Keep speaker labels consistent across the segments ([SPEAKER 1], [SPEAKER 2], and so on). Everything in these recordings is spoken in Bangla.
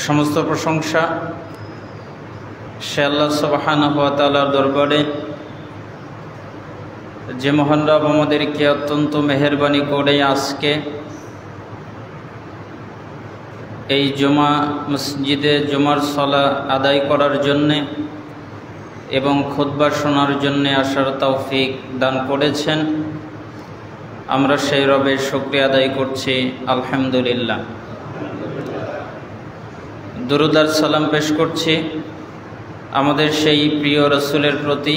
[SPEAKER 1] সমস্ত প্রশংসা সে আল্লাহ সুবহানাহু ওয়া তাআলার দরবারে, যে মহান রব আমাদেরকে অত্যন্ত মেহেরবানি করে আজকে এই জুমা মসজিদে জুমার সালা আদায় করার জন্যে এবং খুতবা শোনার জন্যে আসার তৌফিক দান করেছেন। আমরা সেই রবের শুকরিয়া আদায় করছি, আলহামদুলিল্লাহ। দুরূদ আর সালাম পেশ করছি আমাদের সেই প্রিয় রাসূলের প্রতি,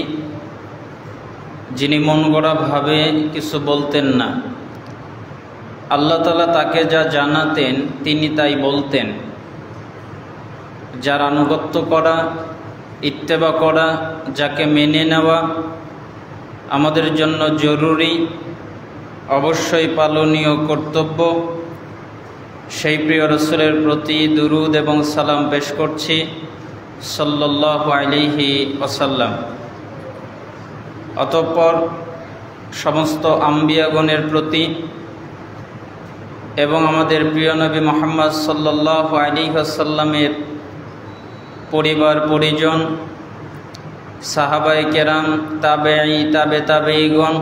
[SPEAKER 1] যিনি মন গড়াভাবে কিছু বলতেন না। আল্লাহ তাআলা তাকে যা জানাতেন তিনি তাই বলতেন। যার আনুগত্য করা, ইত্তেবা করা, যাকে মেনে নেওয়া আমাদের জন্য জরুরি, অবশ্যই পালনীয় কর্তব্য, সেই প্রিয় রাসূলের প্রতি দুরূদ এবং সালাম পেশ করছি সাল্লাল্লাহু আলাইহি ওয়াসাল্লাম। অতঃপর সমস্ত আম্বিয়াগণের প্রতি এবং আমাদের প্রিয় নবী মুহাম্মদ সাল্লাল্লাহু আলাইহি ওয়াসাল্লামের পরিবার পরিজন, সাহাবায়ে কেরাম, তাবেঈ, তাবেঈগণ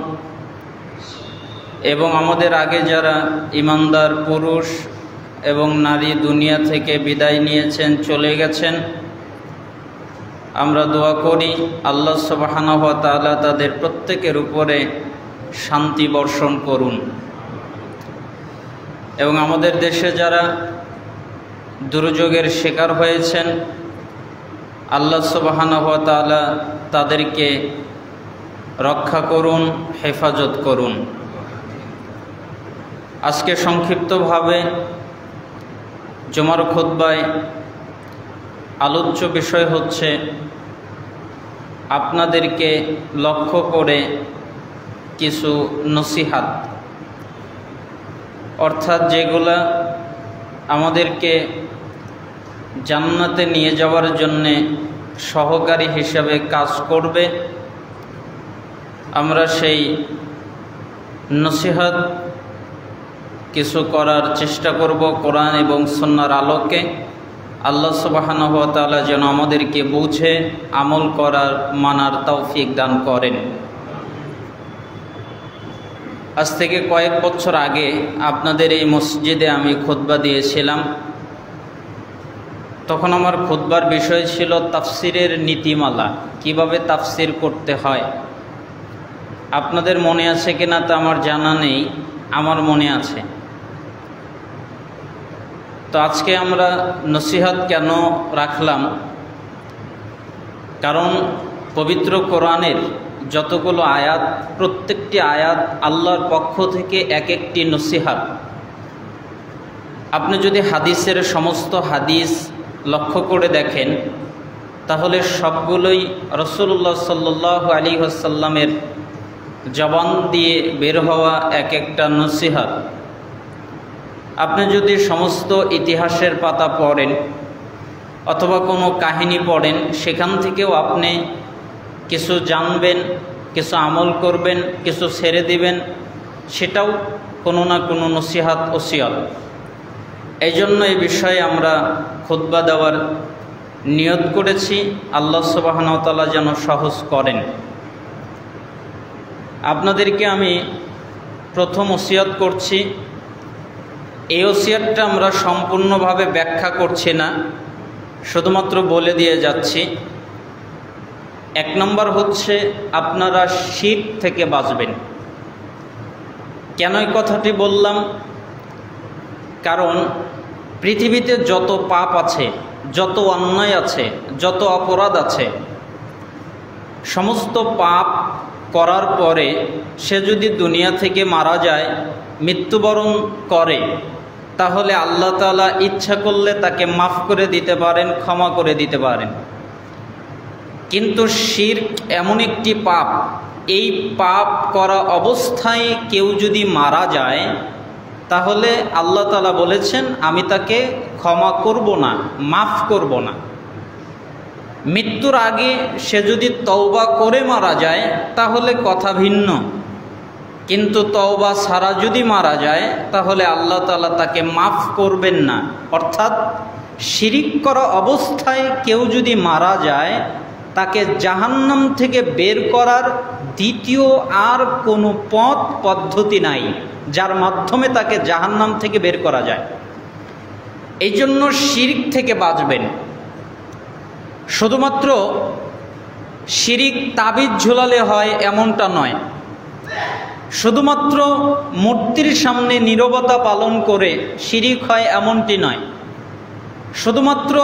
[SPEAKER 1] এবং আমাদের আগে যারা ঈমানদার পুরুষ এবং নারী দুনিয়া থেকে বিদায় নিয়েছেন, চলে গেছেন, আমরা দোয়া করি আল্লাহ সুবহানাহু ওয়া তাআলা তাদের প্রত্যেকের উপরে শান্তি বর্ষণ করুন। এবং আমাদের দেশে যারা দুর্যোগের শিকার হয়েছেন, আল্লাহ সুবহানাহু ওয়া তাআলা তাদেরকে রক্ষা করুন, হেফাজত করুন। আজকে সংক্ষিপ্তভাবে জুমার খুতবায় আলোচ্য বিষয় হচ্ছে আপনাদেরকে লক্ষ্য করে কিছু নসিহাত, অর্থাৎ যেগুলা আমাদেরকে জান্নাতে নিয়ে যাওয়ার জন্যে সহকারী হিসাবে কাজ করবে। আমরা সেই নসিহাত কিছু করার চেষ্টা করব কোরআন এবং সুন্নাহর আলোকে। আল্লাহ সুবহানাহু ওয়া তাআলা যেন আমাদেরকে বুঝে আমল করার, মানার তৌফিক দান করেন। আজ থেকে কয়েক বছর আগে আপনাদের এই মসজিদে আমি খুতবা দিয়েছিলাম। তখন আমার খুতবার বিষয় ছিল তাফসিরের নীতিমালা, কিভাবে তাফসির করতে হয়। আপনাদের মনে আছে কিনা তা আমার জানা নেই, আমার মনে আছে। তো আজকে আমরা নসিহত কেন রাখলাম, কারণ পবিত্র কোরআনের যতগুলো আয়াত, প্রত্যেকটি আয়াত আল্লাহর পক্ষ থেকে এক একটি নসিহত। আপনি যদি হাদিসের সমস্ত হাদিস লক্ষ্য করে দেখেন, তাহলে সবগুলোই রাসূলুল্লাহ সাল্লাল্লাহু আলাইহি ওয়াসাল্লামের জবান দিয়ে বের হওয়া এক একটা নসিহত। আপনি যদি সমস্ত ইতিহাসের পাতা পড়েন অথবা কোনো কাহিনী পড়েন, সেখান থেকেও আপনি কিছু জানবেন, কিছু আমল করবেন, কিছু ছেড়ে দিবেন, সেটাও কোনো না কোনো নসিহত ওসিয়ত। এই জন্য এই বিষয়ে আমরা খুতবা দেওয়ার নিয়ত করেছি। আল্লাহ সুবহানাহু ওয়া তাআলা যেন সহজ করেন। আপনাদেরকে আমি প্রথম ওসিয়ত করছি, এই ওসিয়তটা আমরা সম্পূর্ণভাবে ব্যাখ্যা করছি না, শুধুমাত্র বলে দিয়ে যাচ্ছি। এক নম্বর হচ্ছে আপনারা শিরক থেকে বাঁচবেন। কেন এই কথাটি বললাম? কারণ পৃথিবীতে যত পাপ আছে, যত অন্যায় আছে, যত অপরাধ আছে, সমস্ত পাপ করার পরে সে যদি দুনিয়া থেকে মারা যায়, মৃত্যুবরণ করে, তাহলে আল্লাহ তাআলা ইচ্ছা করলে তাকে মাফ করে দিতে পারেন, ক্ষমা করে দিতে পারেন। কিন্তু শিরক এমন একটি পাপ, এই পাপ করা অবস্থায় কেউ যদি মারা যায়, তাহলে আল্লাহ তাআলা বলেছেন আমি তাকে ক্ষমা করব না, মাফ করব না। মৃত্যুর আগে সে যদি তওবা করে মারা যায় তাহলে কথা ভিন্ন, কিন্তু তওবা ছাড়া যদি মারা যায় তাহলে আল্লাহ তাআলা তাকে মাফ করবেন না। অর্থাৎ শিরিক করা অবস্থায় কেউ যদি মারা যায়, তাকে জাহান্নাম থেকে বের করার দ্বিতীয় আর কোনো পদ্ধতি নাই যার মাধ্যমে তাকে জাহান্নাম থেকে বের করা যায়। এই জন্য শিরিক থেকে বাঁচবেন। শুধুমাত্র শিরিক তাবিজ ঝুলালে হয় এমনটা নয়, শুধুমাত্র মূর্তির সামনে নীরবতা পালন করে শিরিক হয় এমনটি নয়, শুধুমাত্র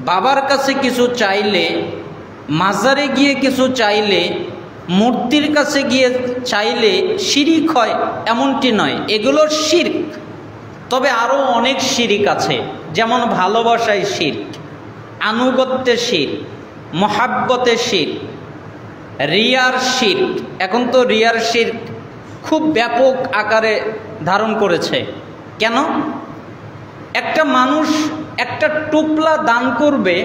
[SPEAKER 1] বাবার কাছে কিছু চাইলে, মাজারে গিয়ে কিছু চাইলে, মূর্তির কাছে গিয়ে চাইলে শিরিক হয় এমনটি নয়, এগুলো শিরক। তবে আরও অনেক শিরিক আছে, যেমন ভালোবাসায় শিরক, আনুগত্যে শিরক, মহাব্বতে শিরক, রিয়ার শিরক। এখন তো রিয়ার শিরক খুব ব্যাপক আকারে ধারণ করেছে। কেন? একটা মানুষ একটা টুপলা দান করবে,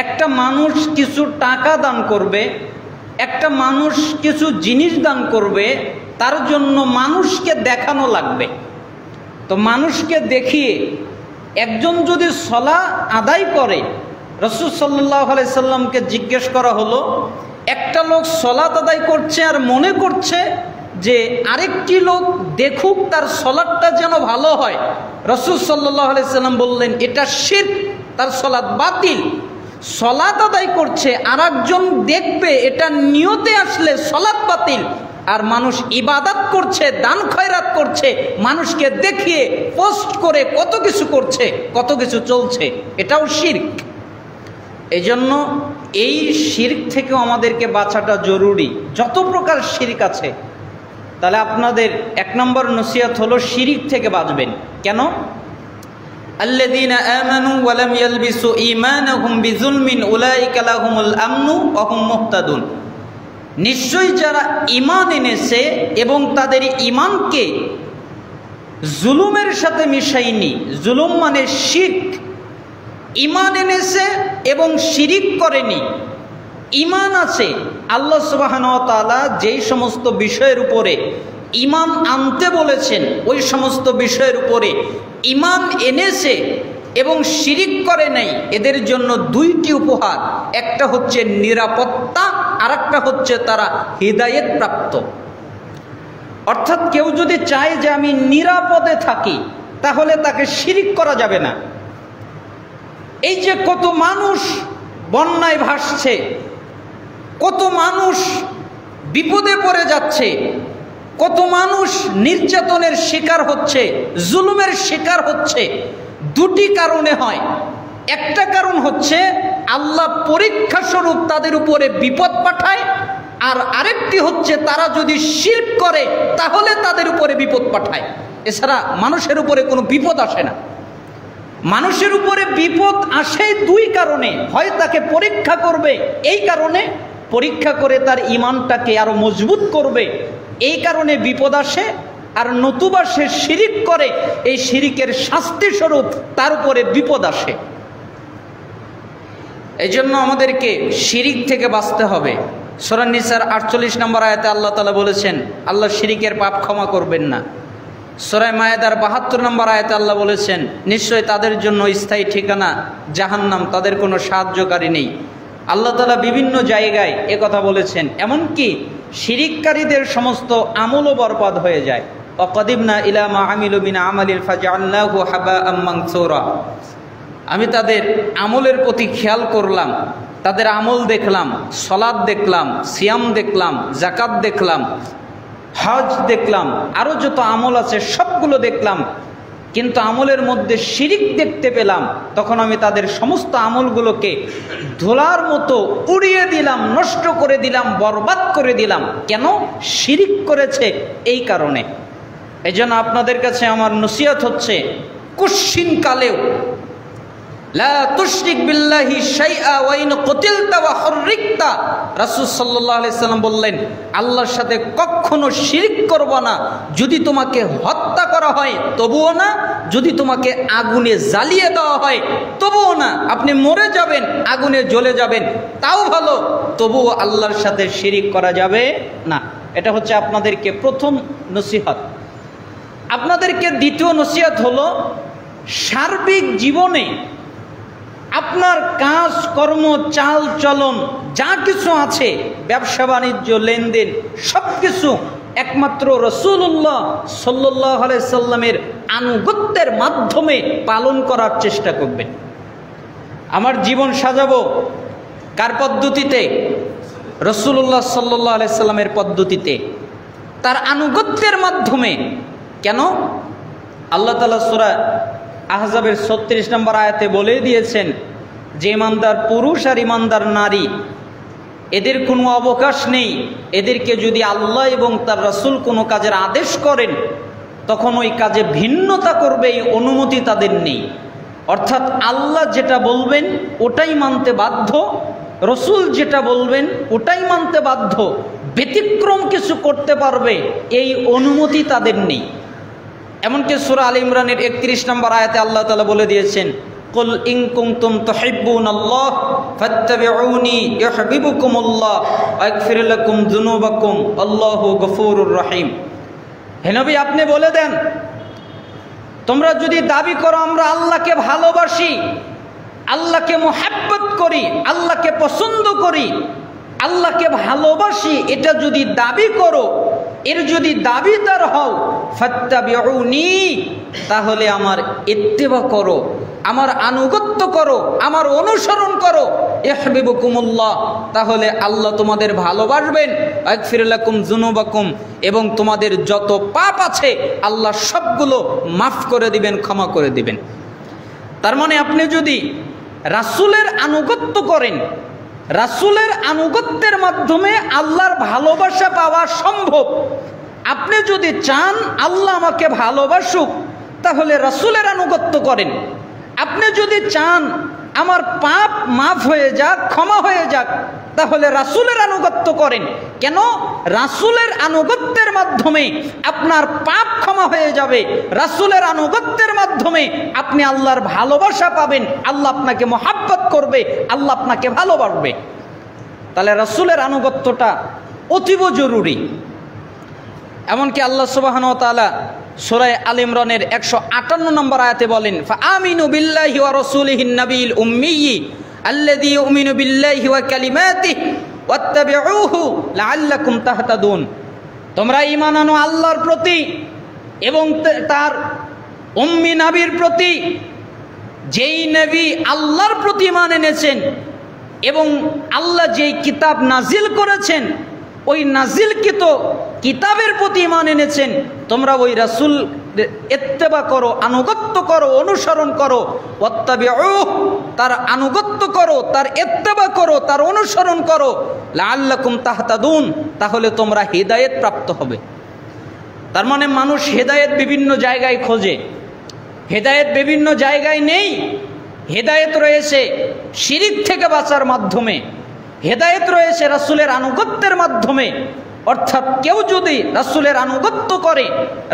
[SPEAKER 1] একটা মানুষ কিছু টাকা দান করবে, একটা মানুষ কিছু জিনিস দান করবে, তার জন্য মানুষকে দেখানো লাগবে। তো মানুষকে দেখিয়ে একজন যদি সলা আদায় করে, রাসূল সাল্লাল্লাহু আলাইহি সাল্লামকে জিজ্ঞেস করা হলো, একটা লোক সলাত আদায় করছে আর মনে করছে যে আরেকটি লোক দেখুক তার সলাতটা যেন ভালো হয়। রাসূল সাল্লাল্লাহু আলাইহি সাল্লাম বললেন, এটা শিরক, তার সলাত বাতিল। সলাত আদায় করছে আর একজন দেখবে, এটা নিয়তে আসলে সলাত বাতিল। আর মানুষ ইবাদত করছে, দান খয়রাত করছে, মানুষকে দেখিয়ে পোস্ট করে কত কিছু করছে, কত কিছু চলছে, এটাও শিরক। এই জন্য এই শিরক থেকেও আমাদেরকে বাঁচাটা জরুরি। যত প্রকার শিরক আছে, তাহলে আপনাদের 1 নম্বর নসিহত হলো শিরক থেকে বাঁচবেন। কেন? আল্লাযীনা আমানু ওয়া লাম ইয়ালবিসু ঈমানাহুম বিযুলমিন উলাইকা লাহুমুল আমনু ওয়া হুম মুহতাদুন। নিশ্চয়ই যারা ঈমান এনেছে এবং তাদের ঈমানকে জুলুমের সাথে মিশায়নি, জুলুম মানে শিরক, ঈমান এনেছে এবং শিরিক করেনি, ঈমান আছে। আল্লাহ সুবহানাহু ওয়া তাআলা যেই সমস্ত বিষয়ের উপরে ঈমান আনতে বলেছেন, ওই সমস্ত বিষয়ের উপরে ঈমান এনেছে এবং শিরিক করে নাই, এদের জন্য 2টি উপহার। একটা হচ্ছে নিরাপত্তা, আর একটা হচ্ছে তারা হিদায়াত প্রাপ্ত। অর্থাৎ কেউ যদি চায় যে আমি নিরাপদে থাকি, তাহলে তাকে শিরিক করা যাবে না। এই যে কত মানুষ বন্যায় ভাসছে, কত মানুষ বিপদে পড়ে যাচ্ছে, কত মানুষ নির্যাতনের শিকার হচ্ছে, জুলুমের শিকার হচ্ছে, 2টি কারণে হয়। একটা কারণ হচ্ছে আল্লাহ পরীক্ষা স্বরূপ তাদের উপরে বিপদ পাঠায়, আর আরেকটি হচ্ছে তারা যদি শিরক করে তাহলে তাদের উপরে বিপদ পাঠায়। এছাড়া মানুষের উপরে কোনো বিপদ আসে না। মানুষের উপরে বিপদ আসে 2 কারণে, হয় তাকে পরীক্ষা করবে, এই কারণে পরীক্ষা করে তার ঈমানটাকে আরো মজবুত করবে, এই কারণে বিপদ আসে, আর নতুবা সে শিরিক করে, এই শিরিকের শাস্তি স্বরূপ তার উপরে বিপদ আসে। এই জন্য আমাদেরকে শিরিক থেকে বাঁচতে হবে। সূরা নিসার 48 নম্বর আয়াতে আল্লাহ তাআলা বলেছেন, আল্লাহ শিরিকের পাপ ক্ষমা করবেন না। সূরা মায়েদার 72 নম্বর আয়াতে আল্লাহ বলেছেন, নিশ্চয় তাদের জন্য স্থায়ী ঠিকানা জাহান্নাম, তাদের কোনো সাহায্যকারী নেই। আল্লাহ তাআলা বিভিন্ন জায়গায় কথা বলেছেন। এমনকি শিরিককারীদের সমস্ত আমলও বরবাদ হয়ে যায়। ওয়াকাদিমনা ইলা মা আমিলু মিন আমালিন ফাজআলনাহু হাবাআম মানসুরা। আমি তাদের আমলের প্রতি খেয়াল করলাম, তাদের আমল দেখলাম, সালাত দেখলাম, সিয়াম দেখলাম, যাকাত দেখলাম, হজ দেখলাম, আরও যত আমল আছে সবগুলো দেখলাম, কিন্তু আমলের মধ্যে শিরিক দেখতে পেলাম। তখন আমি তাদের সমস্ত আমলগুলোকে ধুলার মতো উড়িয়ে দিলাম, নষ্ট করে দিলাম, বরবাদ করে দিলাম। কেন? শিরিক করেছে, এই কারণে। এই জন্য আপনাদের কাছে আমার নসিহত হচ্ছে, কুশ্চিন কালেও লা তুশরিক বিল্লাহি শাইআ ওয়া ইন কুতিলতা ওয়া হুররিকতা। রাসূল সাল্লাল্লাহু আলাইহি সাল্লাম বললেন, আল্লাহর সাথে কখনো শিরক করবে না। যদি তোমাকে হত্যা করা হয় তবুও না, যদি তোমাকে আগুনে জ্বালিয়ে দেওয়া হয় তবুও না। আপনি মরে যাবেন, আগুনে জ্বলে যাবেন, তাও ভালো, তবুও আল্লাহর সাথে শিরক করা যাবে না। এটা হচ্ছে আপনাদেরকে প্রথম নসিহত। আপনাদেরকে দ্বিতীয় নসিহত হলো,
[SPEAKER 2] সার্বিক জীবনে আপনার কাজ কর্ম চাল চলন যা কিছু আছে, ব্যবসা বাণিজ্য লেনদেন সব কিছু একমাত্র রাসূলুল্লাহ সাল্লাল্লাহু আলাইহি সাল্লামের আনুগত্যের মাধ্যমে পালন করার চেষ্টা করবেন। আমার জীবন সাজাবো কার পদ্ধতিতে? রাসূলুল্লাহ সাল্লাল্লাহু আলাইহি সাল্লামের পদ্ধতিতে, তার আনুগত্যের মাধ্যমে। কেন? আল্লাহ তাআলা সূরা আহজাবের ৩৬ নম্বর আয়াতে বলে দিয়েছেন যে ইমানদার পুরুষ আর ইমানদার নারী এদের কোনো অবকাশ নেই, এদেরকে যদি আল্লাহ এবং তার রাসূল কোনো কাজের আদেশ করেন তখন ওই কাজে ভিন্নতা করবে এই অনুমতি তাদের নেই। অর্থাৎ আল্লাহ যেটা বলবেন ওটাই মানতে বাধ্য, রাসূল যেটা বলবেন ওটাই মানতে বাধ্য, ব্যতিক্রম কিছু করতে পারবে এই অনুমতি তাদের নেই। এমনকি সূরা আলে ইমরানের ৩১ নম্বর আয়াতে আল্লাহ তাআলা বলে দিয়েছেন, কুল ইন কুনতুম তুহিব্বুনাল্লাহ ফাত্তাবিউনি ইউহিব্বুকুমুল্লাহ ওয়া ইয়াগফির লাকুম যুনুবাকুম আল্লাহু গফুরুর রহিম। হে নবী, আপনি বলে দেন, তোমরা যদি দাবি করো আমরা আল্লাহকে ভালোবাসি, আল্লাহকে মুহাব্বত করি, আল্লাহকে পছন্দ করি, আল্লাহকে ভালোবাসি, এটা যদি দাবি করো, এর যদি দাবিদার হও, ফাত্তাবিউনি, তাহলে আমার ইত্তিবা করো, আমার আনুগত্য করো, আমার অনুসরণ করো, ইউহিব্বুকুমুল্লাহ, তাহলে আল্লাহ তোমাদের ভালোবাসবেন, ইয়াগফির লাকুম যুনুবাকুম, এবং তোমাদের যত পাপ আছে আল্লাহ সবগুলো মাফ করে দিবেন, ক্ষমা করে দিবেন। তার মানে আপনি যদি রাসূলের আনুগত্য করেন, রাসূলের আনুগত্যের মাধ্যমে আল্লাহর ভালোবাসা পাওয়া সম্ভব। আপনি যদি চান আল্লাহ আমাকে ভালোবাসুক, তাহলে রাসূলের আনুগত্য করেন। আপনি যদি চান আমার পাপ মাফ হয়ে যাক, ক্ষমা হয়ে যাক, তাহলে রাসূলের আনুগত্য করেন। কেন? রাসূলের আনুগত্যের মাধ্যমে আপনার পাপ ক্ষমা হয়ে যাবে, রাসূলের আনুগত্যের মাধ্যমে আপনি আল্লাহর ভালোবাসা পাবেন, আল্লাহ আপনাকে মহাব্বত করবে, আল্লাহ আপনাকে ভালোবাসবে। তাহলে রাসূলের আনুগত্যটা অতীব জরুরি। এমনকি আল্লাহ সুবহানাহু ওয়া তাআলা সূরা আলে ইমরানের ১৫৮ নম্বর আয়াতে বলেন, ফাআমিনু বিল্লাহি ওয়া রাসূলিহিন নাবিয়্যিল উম্মিয়্যি আল্লাযী ইউমিনু বিল্লাহি ওয়া কালিমাতিহি ওয়াত্তাবিউহু লাআল্লাকুম তাহতাদুন। তোমরা ঈমান আনো আল্লাহর প্রতি এবং তার উম্মি নবীর প্রতি, যেই নবী আল্লাহর প্রতি ঈমান এনেছেন এবং আল্লাহ যেই কিতাব নাজিল করেছেন ওই নাজিলকৃত কিতাবের প্রতি ঈমান এনেছেন, তোমরা ওই রাসূল ইত্তেবা করো, আনুগত্য করো, অনুসরণ করো, ওয়াত্তাবিউহু, তার আনুগত্য করো, তার ইত্তেবা করো, তার অনুসরণ করো, লাআল্লাকুম তাহতাদুন, তাহলে তোমরা হিদায়াত প্রাপ্ত হবে। তার মানে মানুষ হিদায়াত বিভিন্ন জায়গায় খোঁজে, হিদায়াত বিভিন্ন জায়গায় নেই। হিদায়াত রয়েছে শিরিক থেকে বাঁচার মাধ্যমে, হিদায়াত রয়েছে রাসূলের আনুগত্যের মাধ্যমে। অর্থাৎ কেউ যদি রাসূলের আনুগত্য করে,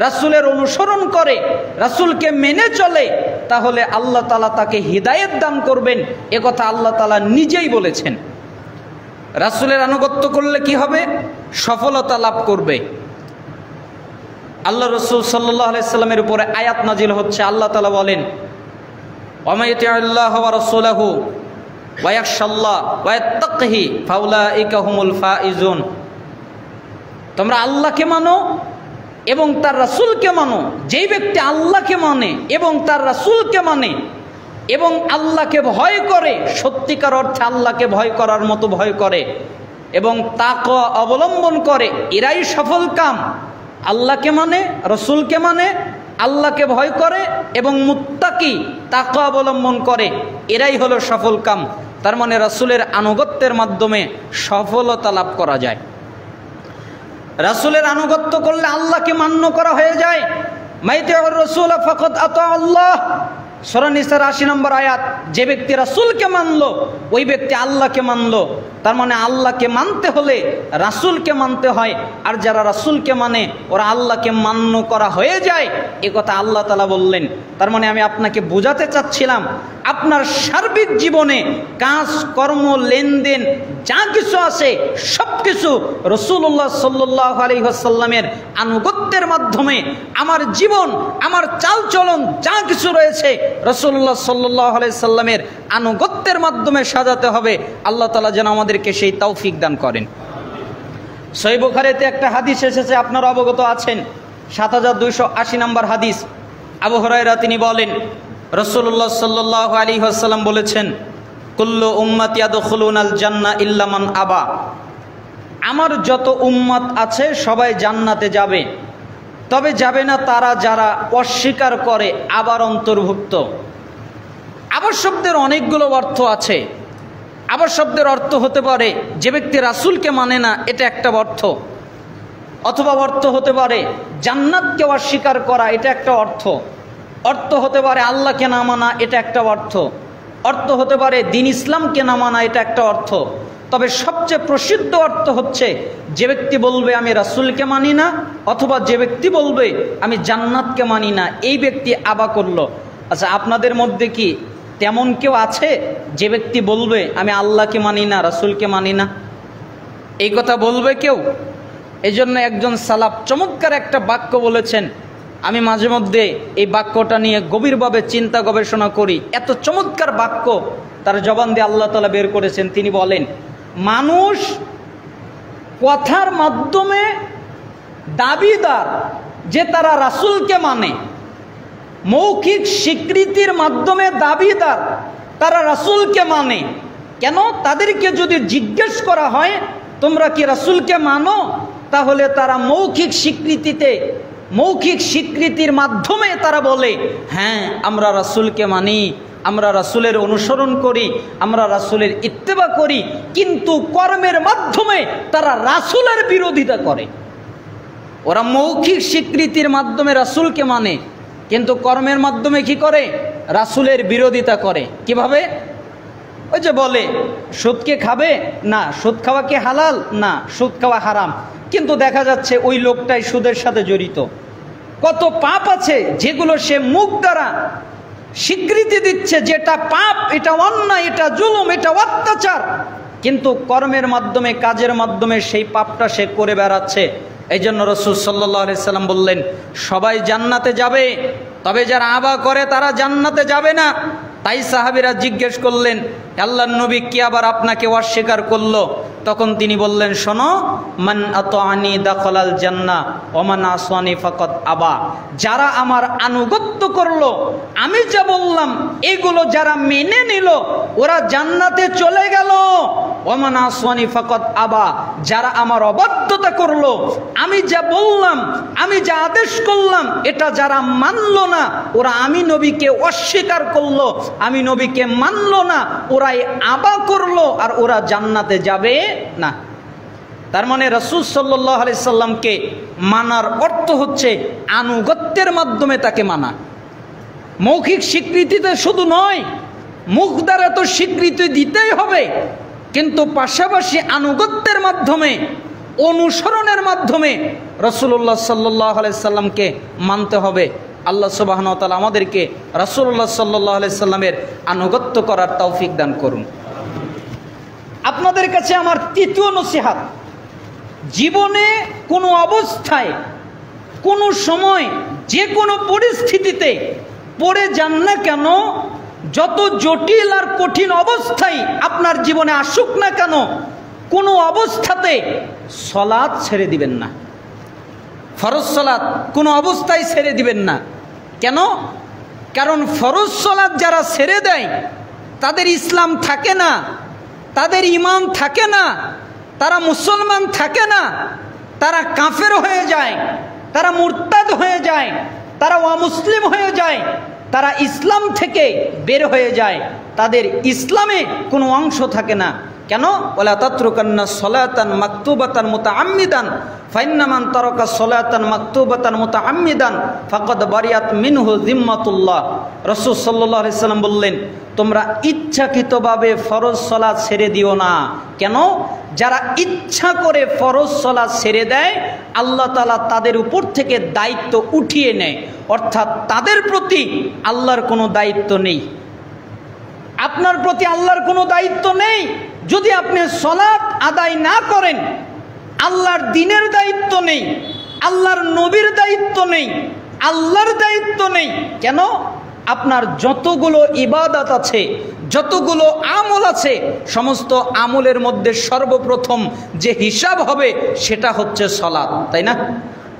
[SPEAKER 2] রাসূলের অনুসরণ করে, রাসূলকে মেনে চলে, তাহলে আল্লাহ তাআলা তাকে হিদায়াত দান করবেন। একথা আল্লাহ তাআলা নিজেই বলেছেন। রাসূলের আনুগত্য করলে কি হবে? সফলতা লাভ করবে। আল্লাহ রাসূল সাল্লাল্লাহু আলাইহি সাল্লামের উপরে আয়াত নাজিল হচ্ছে। আল্লাহ তাআলা বলেন, ওয়া মা ইয়াতিউল্লাহা ওয়া রাসূলাহু ওয়া ইয়াখশাল্লাহ ওয়া ইয়াত্তাকিহি ফাউলাইকা হুমুল ফাইজুন। তোমরা আল্লাহকে মানো এবং তার রাসূলকে মানো। যেই ব্যক্তি আল্লাহকে মানে এবং তার রাসূলকে মানে এবং আল্লাহকে ভয় করে, সত্যিকার অর্থে আল্লাহকে ভয় করার মতো ভয় করে এবং তাকওয়া অবলম্বন করে, এরাই সফল কাম। আল্লাহকে মানে, রাসূলকে মানে, আল্লাহকে ভয় করে এবং মুত্তাকি, তাকওয়া অবলম্বন করে, এরাই হলো সফল কাম। তার মানে রাসূলের আনুগত্যের মাধ্যমে সফলতা লাভ করা যায়। রাসূলের আনুগত্য করলে আল্লাহকে মান্য করা হয়ে যায়। মাইতিউর রাসূল ফাকাদ আতা আল্লাহ, সূরা নিসার 80 নম্বর আয়াত, যে ব্যক্তি রাসূলকে মানলো ওই ব্যক্তি আল্লাহকে মানলো। তার মানে আল্লাহকে মানতে হলে রাসূলকে মানতে হয়, আর যারা রাসূলকে মানে ওরা আল্লাহকে মান্য করা হয়ে যায়, এ কথা আল্লাহ তাআলা বললেন। তার মানে আমি আপনাকে বোঝাতে চাচ্ছিলাম, আপনার সার্বিক জীবনে কাজ কর্ম লেনদেন যা কিছু আছে সব কিছু রাসূলুল্লাহ সাল্লাল্লাহু আলাইহি ওয়াসাল্লামের আনুগত্যের মাধ্যমে, আমার জীবন আমার চালচলন যা কিছু রয়েছে রাসূলুল্লাহ সাল্লাল্লাহু আলাইহি ওয়াসাল্লামের আনুগত্যের মাধ্যমে সাজাতে হবে। আল্লাহ তাআলা যেন আমাদেরকে সেই তৌফিক দান করেন। সহিহ বুখারীতে একটা হাদিস এসেছে, আপনারা অবগত আছেন, 7280 নম্বর হাদিস। আবু হুরায়রা তিনি বলেন, রাসূলুল্লাহ সাল্লাল্লাহু আলাইহি ওয়াসাল্লাম বলেছেন, কুল্লু উম্মতি ইয়াদখুলুনাল জান্নাহ ইল্লা মান আবা। আমার যত উম্মত আছে সবাই জান্নাতে যাবে, তবে যাবে না তারা যারা অস্বীকার করে, আবার অন্তর্ভুক্ত। আবার শব্দের অনেকগুলো অর্থ আছে। আবার শব্দের অর্থ হতে পারে যে ব্যক্তি রাসূলকে মানে না, এটা একটা অর্থ। অথবা অর্থ হতে পারে জান্নাতকে অস্বীকার করা, এটা একটা অর্থ। অর্থ হতে পারে আল্লাহকে না মানা, এটা একটা অর্থ। অর্থ হতে পারে দ্বীন ইসলামকে না মানা, এটা একটা অর্থ। তবে সবচেয়ে প্রসিদ্ধ অর্থ হচ্ছে যে ব্যক্তি বলবে আমি রাসূলকে মানি না, অথবা যে ব্যক্তি বলবে আমি জান্নাতকে মানি না, এই ব্যক্তি আবা করলো। আচ্ছা, আপনাদের মধ্যে কি তেমন কেউ আছে যে ব্যক্তি বলবে আমি আল্লাহকে মানি না, রাসূলকে মানি না? এই কথা বলবে কেউ? এই জন্য একজন সালাফ চমৎকার একটা বাক্য বলেছেন, আমি মাঝে মধ্যে এই বাক্যটা নিয়ে গভীরভাবে চিন্তা গবেষণা করি। এত চমৎকার বাক্য তার জবান দিয়ে আল্লাহ তাআলা বের করেছেন। তিনি বলেন, মানুষ কথার মাধ্যমে দাবিদার যে তারা রাসূলকে মানে, মৌখিক স্বীকৃতির মাধ্যমে দাবিদার তারা রাসূলকে মানে। কেন? তাদেরকে যদি জিজ্ঞেস করা হয় তোমরা কি রাসূলকে মানো, তাহলে তারা মৌখিক স্বীকৃতির মাধ্যমে তারা বলে হ্যাঁ আমরা রাসূলকে মানি, আমরা রাসূলের অনুসরণ করি, আমরা রাসূলের ইত্তেবা করি। কিন্তু কর্মের মাধ্যমে তারা রাসূলের বিরোধিতা করে। ওরা মৌখিক স্বীকৃতির মাধ্যমে রাসূলকে মানে, কিন্তু কর্মের মাধ্যমে কি করে? রাসূলের বিরোধিতা করে। কিভাবে? ওই যে বলে সুদকে খাবে না, সুদ খাওয়া কি হালাল? না, সুদ খাওয়া হারাম। কিন্তু দেখা যাচ্ছে ওই লোকটাই সুদের সাথে জড়িত। কত পাপ আছে যেগুলো সে মুখ দ্বারা স্বীকৃতি দিচ্ছে যেটা পাপ, এটা অন্যায়, এটা জুলুম, এটা অত্যাচার, কিন্তু কর্মের মাধ্যমে কাজের মাধ্যমে সেই পাপটা সে করে বেড়াচ্ছে। এই জন্য রাসূল সাল্লাল্লাহু আলাইহি সাল্লাম বললেন সবাই জান্নাতে যাবে, তবে যারা আবা করে তারা জান্নাতে যাবে না। তাই সাহাবীরা জিজ্ঞেস করলেন, আল্লাহর নবী কি আবার আপনাকে অস্বীকার করলো? তখন তিনি বললেন, শোনো, মান আতাআনি দাখালাল জান্নাহ ওয়া মান আসানি ফাকাদ আবা। যারা আমার আনুগত্য করলো, আমি যা বললাম এগুলো যারা মেনে নিল, ওরা জান্নাতে চলে গেল। ওয়া মান আসানি ফাকাদ আবা। যারা আমার অবাধ্যতা করলো, আমি যা বললাম, আমি যা আদেশ করলাম, এটা যারা মানলো না, ওরা আমি নবীকে অস্বীকার করলো, আমি নবীকে মানলো না, ওরাই আবা করলো, আর ওরা জান্নাতে যাবে না। তার মানে রাসূল সাল্লাল্লাহু আলাইহি সাল্লামকে মানার অর্থ হচ্ছে আনুগত্যের মাধ্যমে তাকে মানা। মৌখিক স্বীকৃতিতে শুধু নয়, মুখ দ্বারা তো স্বীকৃতি দিতেই হবে, কিন্তু পাশাপাশি আনুগত্যের মাধ্যমে, অনুসরণের মাধ্যমে রাসূলুল্লাহ সাল্লাল্লাহু আলাইহি সাল্লামকে মানতে হবে। আল্লাহ সুবহানাহু ওয়া তাআলা আমাদেরকে রাসূলুল্লাহ সাল্লাল্লাহু আলাইহি সাল্লামের আনুগত্য করার তৌফিক দান করুন। আপনাদের কাছে আমার তৃতীয় নসিহত, জীবনে কোনো অবস্থায়, কোনো সময়, যে কোনো পরিস্থিতিতে পড়ে যান না কেন, যত জটিল আর কঠিন অবস্থায় আপনার জীবনে আসুক না কেন, কোনো অবস্থাতে সালাত ছেড়ে দিবেন না। ফরজ সালাত কোনো অবস্থায় ছেড়ে দিবেন না। কেন? কারণ ফরজ সালাত যারা ছেড়ে দেয় তাদের ইসলাম থাকে না, তাদের ঈমান থাকে না, তারা মুসলমান থাকে না, তারা কাফের হয়ে যায়, তারা মুরতাদ হয়ে যায়, তারা অমুসলিম হয়ে যায়, তারা ইসলাম থেকে বের হয়ে যায়, তাদের ইসলামে কোনো অংশ থাকে না। কেন? ওয়ালা তাতরুকান্না সলাতান মাকতুবাতান মুতাআম্মিদান ফাইন্না মান তারাকা সলাতান মাকতুবাতান মুতাআম্মিদান ফাকাদ বারিয়াত মিনহু যিম্মাতুল্লাহ। রাসূল সাল্লাল্লাহু আলাইহি সাল্লাম বললেন, তোমরা ইচ্ছাকৃতভাবে ফরজ সালাত ছেড়ে দিও না। কেন? যারা ইচ্ছা করে ফরজ সালাত ছেড়ে দেয়, আল্লাহ তাআলা তাদের উপর থেকে দায়িত্ব উঠিয়ে নেয়, অর্থাৎ তাদের প্রতি আল্লাহর কোনো দায়িত্ব নেই। আপনার প্রতি আল্লাহর কোনো দায়িত্ব নেই। যদি আপনি সালাত আদায় না করেন, আল্লাহর দ্বীনের দায়িত্ব নেই, আল্লাহর নবীর দায়িত্ব নেই, আল্লাহর দায়িত্ব নেই। কেন? আপনার যতগুলো ইবাদত আছে, যতগুলো আমল আছে, সমস্ত আমলের মধ্যে সর্বপ্রথম যে হিসাব হবে সেটা হচ্ছে সালাত, তাই না?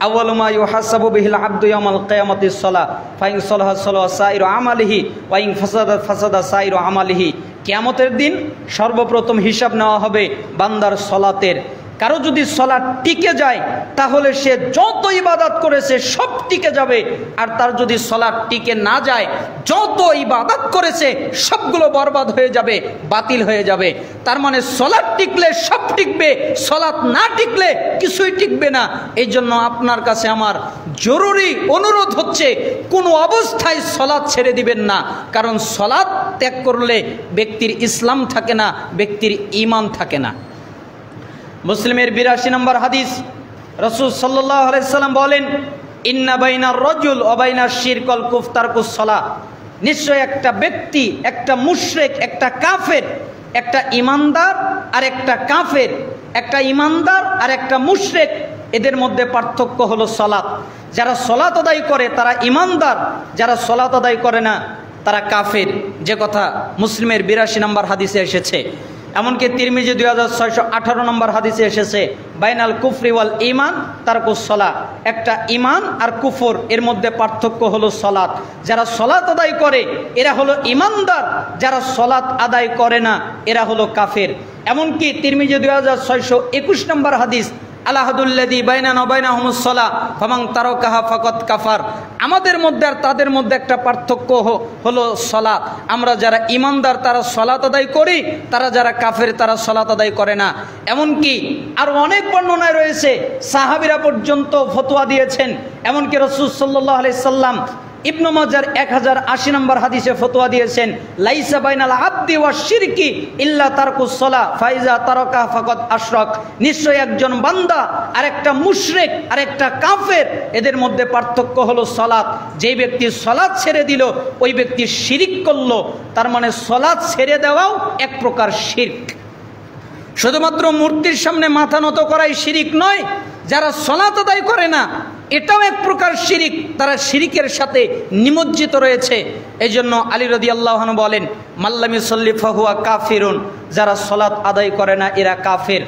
[SPEAKER 2] আউয়ালু মা ইউহাসাবু বিহিল আবদু ইয়াউমাল কিয়ামাতিস সালাহ ফাইন সালাহা সালাহা সাইরু আমালিহি ওয়া ইন ফাসাদাত ফাসাদা সাইরু আমালিহি। কিয়ামতের দিন সর্বপ্রথম হিসাব নেওয়া হবে বান্দার সালাতের। কারো যদি সালাত টিকে যায় তাহলে সে যত ইবাদত করেছে সব টিকে যাবে, আর তার যদি সালাত টিকে না যায়, যত ইবাদত করেছে সবগুলো বরবাদ হয়ে যাবে, বাতিল হয়ে যাবে। তার মানে সালাত টিকলে সব টিকবে, সালাত না টিকলে কিছুই টিকবে না। এই জন্য আপনার কাছে আমার জরুরি অনুরোধ হচ্ছে, কোনো অবস্থায় সালাত ছেড়ে দিবেন না। কারণ সালাত ত্যাগ করলে ব্যক্তির ইসলাম থাকে না, ব্যক্তির ঈমান থাকে না। মুসলিমের ৮২ নম্বর হাদিস, রাসূল সাল্লাল্লাহু আলাইহি সাল্লাম বলেন, ইন্না বাইনার রাজুল ওয়া বাইনাশ শিরকল কুফর তারকুস সালাহ। নিশ্চয় একটা ব্যক্তি, একটা মুশরিক, একটা কাফের, একটা ঈমানদার আর একটা কাফের, একটা ঈমানদার আর একটা মুশরিক, এদের মধ্যে পার্থক্য হলো সালাত। যারা সালাত আদায় করে তারা ঈমানদার, যারা সালাত আদায় করে না তারা কাফের। যে কথা মুসলিমের ৮২ নম্বর হাদিসে এসেছে। এমনকি তিরমিজি 2618 নম্বর হাদিসে এসেছে, বাইনাল কুফরি ওয়াল ঈমান তারকুস সালাহ। একটা ঈমান আর কুফর, এর মধ্যে পার্থক্য হলো সালাত। যারা সালাত আদায় করে এরা হলো ঈমানদার, যারা সালাত আদায় করে না এরা হলো কাফের। এমনকি তিরমিজি 2621 নম্বর হাদিস, আলাহাদুল্লাযী বাইনানা ওয়া বাইনাহুমুস সালাহ ফামান তারাকাহা ফাকাদ কাফার। আমাদের মধ্যে আর তাদের মধ্যে একটা পার্থক্য হলো সালাত। আমরা যারা ঈমানদার তারা সালাত আদায় করি, তারা যারা কাফের তারা সালাত আদায় করে না। এমনকি আর অনেক বর্ণনায় রয়েছে, সাহাবীরা পর্যন্ত ফতোয়া দিয়েছেন। এমনকি রাসূল সাল্লাল্লাহু আলাইহি সাল্লাম ইবনে মাজার 1080 নম্বর হাদিসে ফতোয়া দিয়েছেন, লাইসা বাইনাল আবদি ওয়াশ শিরকি ইল্লা তারকুস সালাহ ফাইজা তারাকা ফাকাদ আশরাক। নিশ্চয় একজন বান্দা আর একটা মুশরিক আর একটা কাফের, এদের মধ্যে পার্থক্য হলো সালাত। যেই ব্যক্তি সালাত ছেড়ে দিল ওই ব্যক্তি শিরক করলো। তার মানে সালাত ছেড়ে দেওয়াও এক প্রকার শিরক। শুধুমাত্র মূর্তির সামনে মাথা নত করাই শিরক নয়, যারা সালাত আদায় করে না এটাও এক প্রকার শিরিক, তারা শিরিকের সাথে নিমজ্জিত রয়েছে। এই জন্য আলী রাদিয়াল্লাহু আনহু বলেন, মাল্লাম ইউসাল্লি ফাহুয়া কাফিরুন, যারা সালাত আদায় করে না এরা কাফের।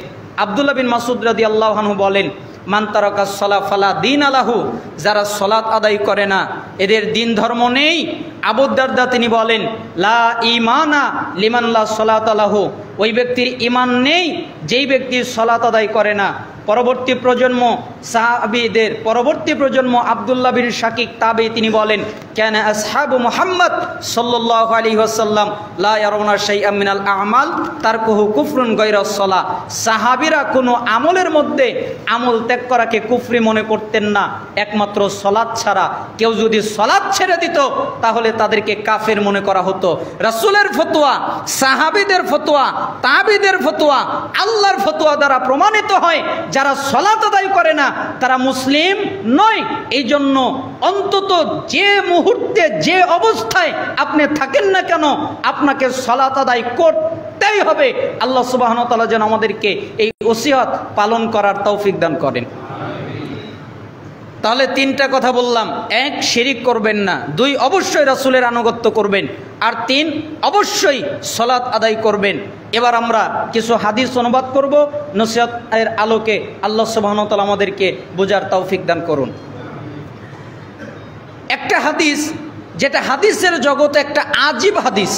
[SPEAKER 2] আব্দুল্লাহ বিন মাসউদ রাদিয়াল্লাহু আনহু বলেন, মান তারাকাস সালাহ ফালা দীন আলাহু, যারা সালাত আদায় করে না এদের দিন ধর্ম নেই। আবু দারদা তিনি বলেন, লা ঈমানা লিমান লা সালাত আলাহু, ওই ব্যক্তির ঈমান নেই যেই ব্যক্তি সালাত আদায় করে না। পরবর্তী প্রজন্ম সাহাবীদের পরবর্তী প্রজন্ম আব্দুল্লাহ বিন শাকিক তাবেঈ তিনি বলেন, কানা আসহাবু মুহাম্মদ সাল্লাল্লাহু আলাইহি ওয়াসাল্লাম লা ইয়ারাউনা শাইআম মিনাল আ'মাল তারকুহু কুফরুন গায়রাস সালাহ। সাহাবীরা কোনো আমলের মধ্যে আমল ত্যাগ করাকে কুফরি মনে করতেন না, একমাত্র সালাত ছাড়া। কেউ যদি সালাত ছেড়ে দিত তাহলে তাদেরকে কাফের মনে করা হতো। রাসূলের ফতোয়া, সাহাবীদের ফতোয়া, তাবেঈদের ফতোয়া, আল্লাহর ফতোয়া দ্বারা প্রমাণিত হয় যারা সালাত আদায় করে না তারা মুসলিম নয়। এই জন্য অন্তত যে মুহূর্তে যে অবস্থায় আপনি থাকেন না কেন আপনাকে সালাত আদায় করতেই হবে। আল্লাহ সুবহানাহু ওয়া তাআলা যেন আমাদেরকে এই ওসিয়ত পালন করার তৌফিক দান করেন। তাহলে তিনটা কথা বললাম, ১ শিরিক করবেন না, ২ অবশ্যই রাসূলের আনুগত্য করবেন, আর ৩ অবশ্যই সালাত আদায় করবেন। এবার আমরা কিছু হাদিস অনুবাদ করব নসিহতের আলোকে। আল্লাহ সুবহানাহু ওয়া তাআলা আমাদেরকে বোঝার তৌফিক দান করুন। একটা হাদিস যেটা হাদিসের জগতে একটা আজীব হাদিস।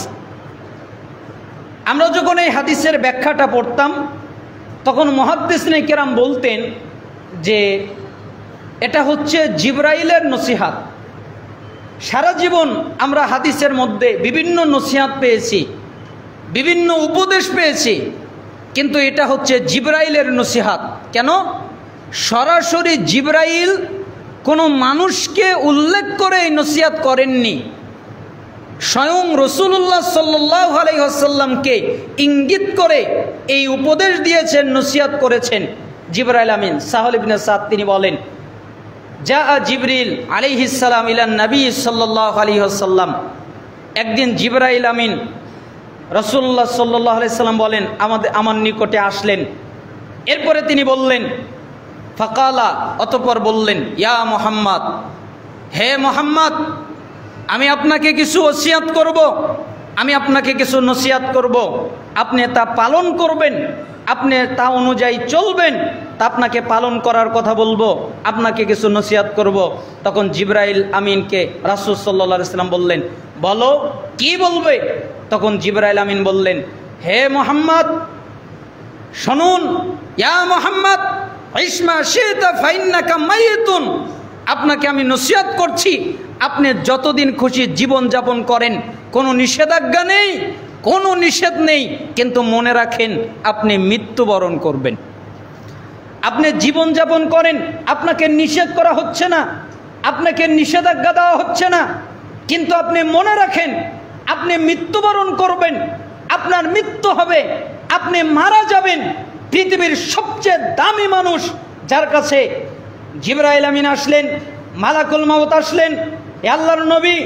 [SPEAKER 2] আমরা যখন এই হাদিসের ব্যাখ্যাটা পড়তাম তখন মুহাদ্দিসিনে কেরাম বলতেন যে এটা হচ্ছে জিবরাইলের নসিহত। সারা জীবন আমরা হাদিসের মধ্যে বিভিন্ন নসিহত পেয়েছি, বিভিন্ন উপদেশ পেয়েছি, কিন্তু এটা হচ্ছে জিবরাইলের নসিহাত। কেন? সরাসরি জিবরাইল কোনো মানুষকে উল্লেখ করে এই নসিহাত করেননি, স্বয়ং রাসূলুল্লাহ সাল্লাল্লাহু আলাইহি ওয়াসাল্লামকে ইঙ্গিত করে এই উপদেশ দিয়েছেন, নসিহাত করেছেন জিবরাইল আমিন। সাহল ইবনে সাদ তিনি বলেন, যা জিবরিল আলাইহিস সালাম ইলান নবী সাল্লাল্লাহু আলাইহি ওয়াসাল্লাম, একদিন জিবরাইল আমিন রাসূলুল্লাহ সাল্লাল্লাহু আলাইহি সাল্লাম বলেন আমার নিকটে আসলেন। এরপরে তিনি বললেন, ফাকালা, অতঃপর বললেন, ইয়া মুহাম্মদ, হে মুহাম্মদ, আমি আপনাকে কিছু ওসিয়াত করব, আমি আপনাকে কিছু নসিহাত করব, আপনি তা পালন করবেন, আপনি তা অনুযায়ী চলবেন, তা আপনাকে পালন করার কথা বলবো, আপনাকে কিছু নসিহাত করব। তখন জিবরাইল আমিনকে রাসূল সাল্লাল্লাহু আলাইহি ওয়াসাল্লাম বললেন, বলো কি বলবে? তখন জিবরাইল আমিন বললেন, হে মুহাম্মদ শুনুন, ইয়া মুহাম্মদ ইসমা শিতা ফাইন্নাকা মাইতুন, আপনাকে আমি নসিহত করছি, আপনি যতদিন খুশি জীবন যাপন করেন, কোনো নিষেধাজ্ঞা নেই, কোনো নিষেধ নেই, কিন্তু মনে রাখেন আপনি মৃত্যুবরণ করবেন। আপনি জীবন যাপন করেন, আপনাকে নিষেধ করা হচ্ছে না, আপনাকে নিষেধাজ্ঞা দেওয়া হচ্ছে না, কিন্তু আপনি মনে রাখেন আপনি মৃত্যুবরণ করবেন, আপনার মৃত্যু হবে, আপনি মারা যাবেন। পৃথিবীর সবচেয়ে দামি মানুষ যার কাছে জিবরাইল আমিন আসলেন, মালাকুল মাউত আসলেন, এ আল্লাহর নবী,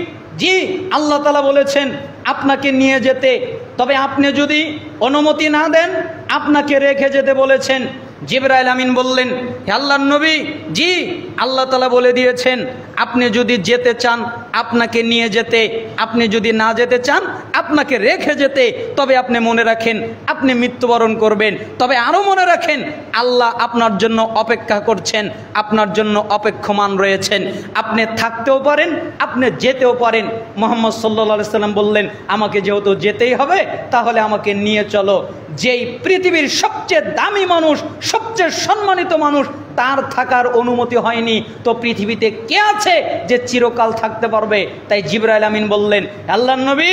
[SPEAKER 2] জি আল্লাহ তাআলা বলেছেন আপনাকে নিয়ে যেতে, তবে আপনি যদি অনুমতি না দেন আপনাকে রেখে যেতে বলেছেন। জিবরাইল আমিন বললেন, হে আল্লাহর নবী, জি আল্লাহ তাআলা বলে দিয়েছেন আপনি যদি যেতে চান আপনাকে নিয়ে যেতে, আপনি যদি না যেতে চান আপনাকে রেখে যেতে, তবে আপনি মনে রাখেন আপনি মৃত্যুবরণ করবেন। তবে আরও মনে রাখেন আল্লাহ আপনার জন্য অপেক্ষা করছেন, আপনার জন্য অপেক্ষমান রয়েছেন, আপনি থাকতেও পারেন, আপনি যেতেও পারেন। মুহাম্মদ সাল্লাল্লাহু আলাইহি সাল্লাম বললেন, আমাকে যেহেতু যেতেই হবে তাহলে আমাকে নিয়ে চলো। যেই পৃথিবীর সবচেয়ে দামি মানুষ, সবচেয়ে সম্মানিত মানুষ, তার থাকার অনুমতি হয়নি, তো পৃথিবীতে কে আছে যে চিরকাল থাকতে পারবে? তাই জিবরাইল আমিন বললেন, আল্লাহর নবী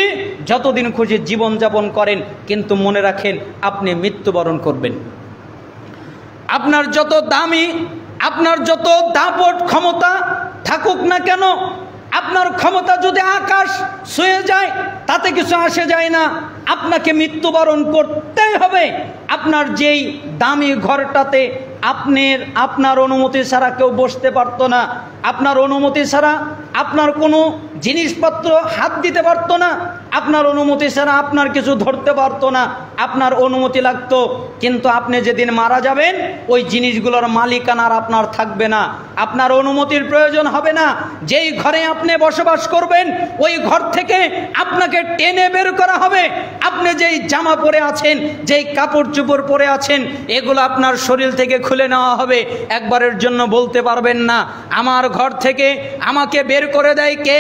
[SPEAKER 2] যতদিন খুশি জীবন যাপন করেন, কিন্তু মনে রাখেন আপনি মৃত্যুবরণ করবেন। আপনার যত দামি, আপনার যত দাপট ক্ষমতা থাকুক না কেন, আপনার ক্ষমতা যদি আকাশ ছুঁয়ে যায় তাতে কিছু আসে যায় না, আপনাকে মৃত্যুবরণ করতেই হবে। আপনার যেই দামি ঘরটাতে আপনার অনুমতি ছাড়া কেউ বসতে পারতো না, আপনার অনুমতি ছাড়া আপনার কোনো জিনিসপত্র হাত দিতে পারতো না, আপনার অনুমতি ছাড়া আপনার কিছু ধরতে পারতো না, আপনার অনুমতি লাগতো। কিন্তু আপনি যেদিন মারা যাবেন ওই জিনিসগুলোর মালিকানা আর আপনার থাকবে না, আপনার অনুমতির প্রয়োজন হবে না। যেই ঘরে আপনি বসবাস করবেন ওই ঘর থেকে আপনাকে টেনে বের করা হবে। আপনি যেই জামা পরে আছেন, যেই কাপড় চোপড় পরে আছেন, এগুলো আপনার শরীর থেকে খুলে নেওয়া হবে। একবারের জন্য বলতে পারবেন না আমার ঘর থেকে আমাকে বের করে দেয় কে,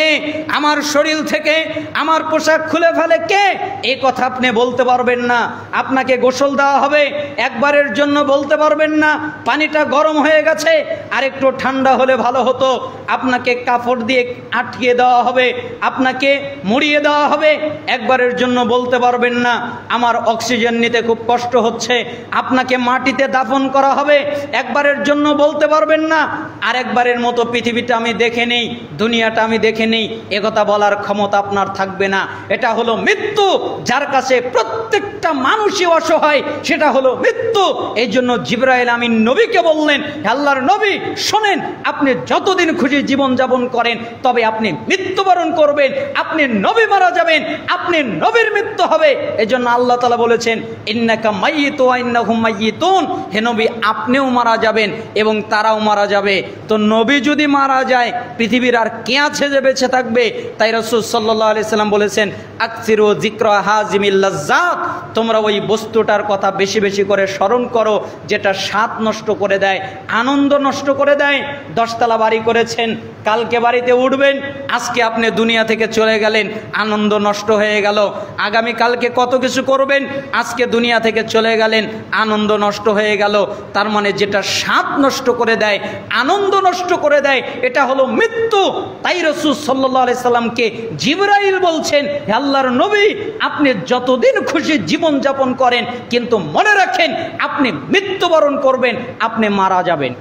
[SPEAKER 2] আমার শরীর থেকে আমার পোশাক খুলে ফেলে কে, এই কথা আপনি বলতে পারবেন না। আপনাকে গোসল দেওয়া হবে, একবারের জন্য বলতে পারবেন না পানিটা গরম হয়ে গেছে আর একটু ঠান্ডা হলে ভালো হতো। আপনাকে কাপড় দিয়ে আটকিয়ে দেওয়া হবে, আপনাকে মুড়িয়ে দেওয়া হবে, একবারের জন্য বলতে পারবেন না আমার অক্সিজেন নিতে খুব কষ্ট হচ্ছে। আপনাকে মাটিতে দাফন করা হবে, একবারের জন্য বলতে পারবেন না আর একবারের মতো পৃথিবীটা আমি দেখে নেই, দুনিয়াটা আমি দেখে নেই, একথা বলার ক্ষমতা আপনার থাকবে না। এটা হলো মৃত্যু, যার কাছে প্রত্যেকটা মানুষই অসহায়, সেটা হলো মৃত্যু। এই জন্য জিবরাইল আমিন নবীকে বললেন, আল্লাহর নবী শোনেন, আপনি যতদিন খুশি জীবন যাপন করেন, তবে আপনি মৃত্যুবরণ করবেন, আপনি নবী মারা যাবেন, আপনি নবীর মৃত্যু হবে। এই জন্য আল্লাহ তাআলা বলেছেন, ইন্নাকা মাইয়িতু ওয়া ইন্নাহুম মাইয়িতুন, হে নবী আপনিও মারা যাবেন এবং তারাও মারা যাবে। তো নবী যদি মারা যায় পৃথিবীর আর কে আছে যে বেঁচে থাকবে? তাই রাসূল সাল্লাল্লাহু আলাইহি সাল্লাম বলেছেন, আকসিরু যিকরা হাজিমিল লাজ্জাত, তোমরা ওই বস্তুটার কথা বেশি বেশি করে স্মরণ করো যেটা স্বাদ নষ্ট করে দেয়, আনন্দ নষ্ট করে দেয়। 10 তলা বাড়ি করেছেন, কালকে বাড়িতে উঠবেন, আজকে আপনি দুনিয়া থেকে চলে গেলেন, আনন্দ নষ্ট হয়ে গেল। আগামী কালকে কত কিছু করবেন, আজকে দুনিয়া থেকে চলে গেলেন, আনন্দ নষ্ট হয়ে গেল। তার মানে যেটা স্বাদ নষ্ট করে দেয়, আনন্দ নষ্ট করে দেয়, এটা হলো মৃত্যু। তাই রাসূল সাল্লাল্লাহু আলাইহি সাল্লামকে জিবরাইল বলছেন, হে আল্লাহর নবী, আপনি যতদিন খুশি জীবন যাপন করেন, কিন্তু মনে রাখেন আপনি মৃত্যুবরণ করবেন, আপনি মারা যাবেন।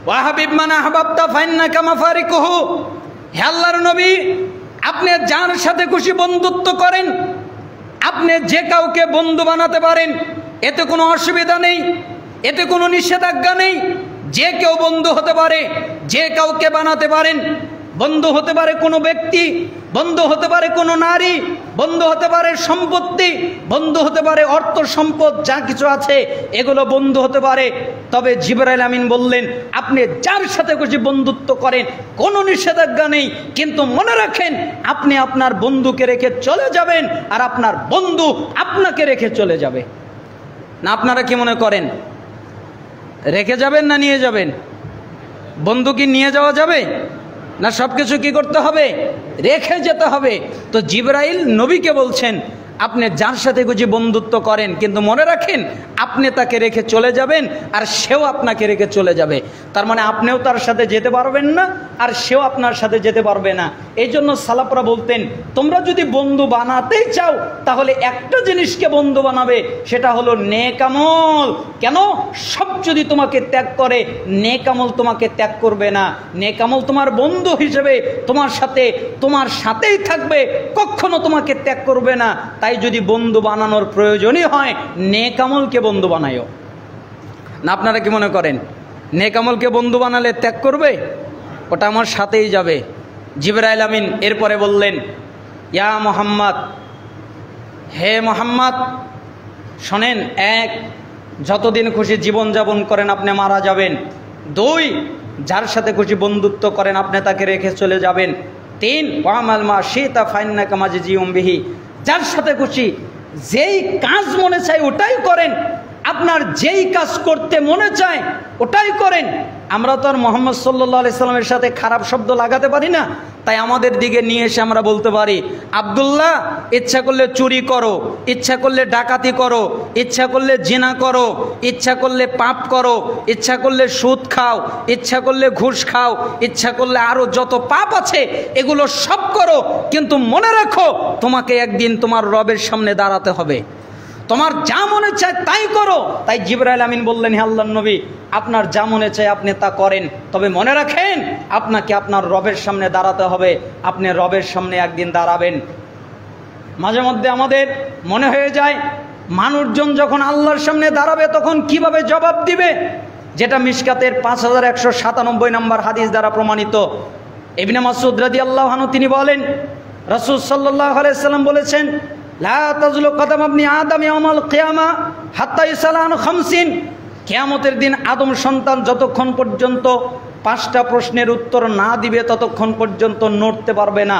[SPEAKER 2] ওয়াহাবিব মান আহবাবতা ফাইন্নাকা মাফারিকুহু, হে আল্লাহর নবী, আপনি যার সাথে খুশি বন্ধুত্ব করেন, আপনি যে কাউকে বন্ধু বানাতে পারেন, এতে কোনো অসুবিধা নেই, এতে কোনো নিষেধাজ্ঞা নেই। যে কেউ বন্ধু হতে পারে, যে কাউকে বানাতে পারেন। বন্ধু হতে পারে কোনো ব্যক্তি, বন্ধু হতে পারে কোনো নারী, বন্ধু হতে পারে সম্পত্তি, বন্ধু হতে পারে অর্থ সম্পদ, যা কিছু আছে এগুলো বন্ধু হতে পারে। তবে জিবরাইল আমিন বললেন, আপনি যার সাথে খুশি বন্ধুত্ব করেন, কোনো নিষেধাজ্ঞা নেই, কিন্তু মনে রাখেন আপনি আপনার বন্ধুকে রেখে চলে যাবেন, আর আপনার বন্ধু আপনাকে রেখে চলে যাবে। না আপনারা কি মনে করেন, রেখে যাবেন না নিয়ে যাবেন? বন্ধু কি নিয়ে যাওয়া যাবে? না সব কিছু কী করতে হবে? রেখে যেতে হবে। তো জিবরাইল নবীকে বলছেন, আপনি যার সাথে খুশি বন্ধুত্ব করেন, কিন্তু মনে রাখেন আপনি তাকে রেখে চলে যাবেন, আর সেও আপনাকে রেখে চলে যাবে। তার মানে আপনিও তার সাথে যেতে পারবেন না, আর সেও আপনার সাথে যেতে পারবে না। এই জন্য সালাফরা বলতেন, তোমরা যদি বন্ধু বানাতেই চাও, তাহলে একটা জিনিসকে বন্ধু বানাবে, সেটা হলো নেক আমল। কেন? সব যদি তোমাকে ত্যাগ করে, নেক আমল তোমাকে ত্যাগ করবে না। নেক আমল তোমার বন্ধু হিসেবে তোমার সাথেই থাকবে, কখনো তোমাকে ত্যাগ করবে না। তাই যদি বন্ধু বানানোর প্রয়োজনই হয়, নেক আমলকে বন্ধু বানায়ও না। আপনারা কি মনে করেন নেক আমলকে বন্ধু বানালে ত্যাগ করবে? ওটা আমার সাথেই যাবে। জিবরাইল আমিন এরপরে বললেন, ইয়া মুহাম্মদ, হে মুহাম্মদ, শোনেন, এক, যতদিন খুশি জীবনযাপন করেন আপনি মারা যাবেন। দুই, যার সাথে খুশি বন্ধুত্ব করেন আপনি তাকে রেখে চলে যাবেন। তিন, ওয়ামাল মা শিতা ফাইন্নাকা মাজজিউম বিহি, যার সাথে খুশি যেই কাজ মনে চায় ওটাই করেন, আপনার যেই কাজ করতে মনে চায় ওটাই করেন। আমরা তো আর মোহাম্মদ সাল্লাল্লাহু আলাইহি সাল্লামের সাথে খারাপ শব্দ লাগাতে পারি না, তাই আমাদের দিকে নিয়ে এসে আমরা বলতে পারি, আব্দুল্লাহ, ইচ্ছা করলে চুরি করো, ইচ্ছা করলে ডাকাতি করো, ইচ্ছা করলে জিনা করো, ইচ্ছা করলে পাপ করো, ইচ্ছা করলে সুদ খাও, ইচ্ছা করলে ঘুষ খাও, ইচ্ছা করলে আরো যত পাপ আছে এগুলো সব করো, কিন্তু মনে রাখো তোমাকে একদিন তোমার রবের সামনে দাঁড়াতে হবে। তোমার যা মনে চায় তাই করো। তাই জিবরাইল আমিন বললেন, হে আল্লাহর নবী, আপনার যা মনে চায় আপনি তা করেন, তবে মনে রাখেন আপনাকে আপনার রবের সামনে দাঁড়াতে হবে। আপনি রবের সামনে একদিন দাঁড়াবেন। মাঝে মধ্যে আমাদের মনে হয়ে যায়, মানুষজন যখন আল্লাহর সামনে দাঁড়াবে তখন কিভাবে জবাব দিবে, যেটা মিশকাতের 5197 নম্বর হাদিস দ্বারা প্রমাণিত। ইবনে মাসউদ রাদিয়াল্লাহু আনহু তিনি বলেন, রাসূল সাল্লাল্লাহু আলাইহি সাল্লাম বলেছেন, লা তাজলু কদম ইবনি আদম ইয়াউমাল কিয়ামা হাত্তা ইউসালা আন 50। কিয়ামতের দিন আদম সন্তান যতক্ষণ পর্যন্ত 5টা প্রশ্নের উত্তর না দিবে ততক্ষণ পর্যন্ত নড়তে পারবে না।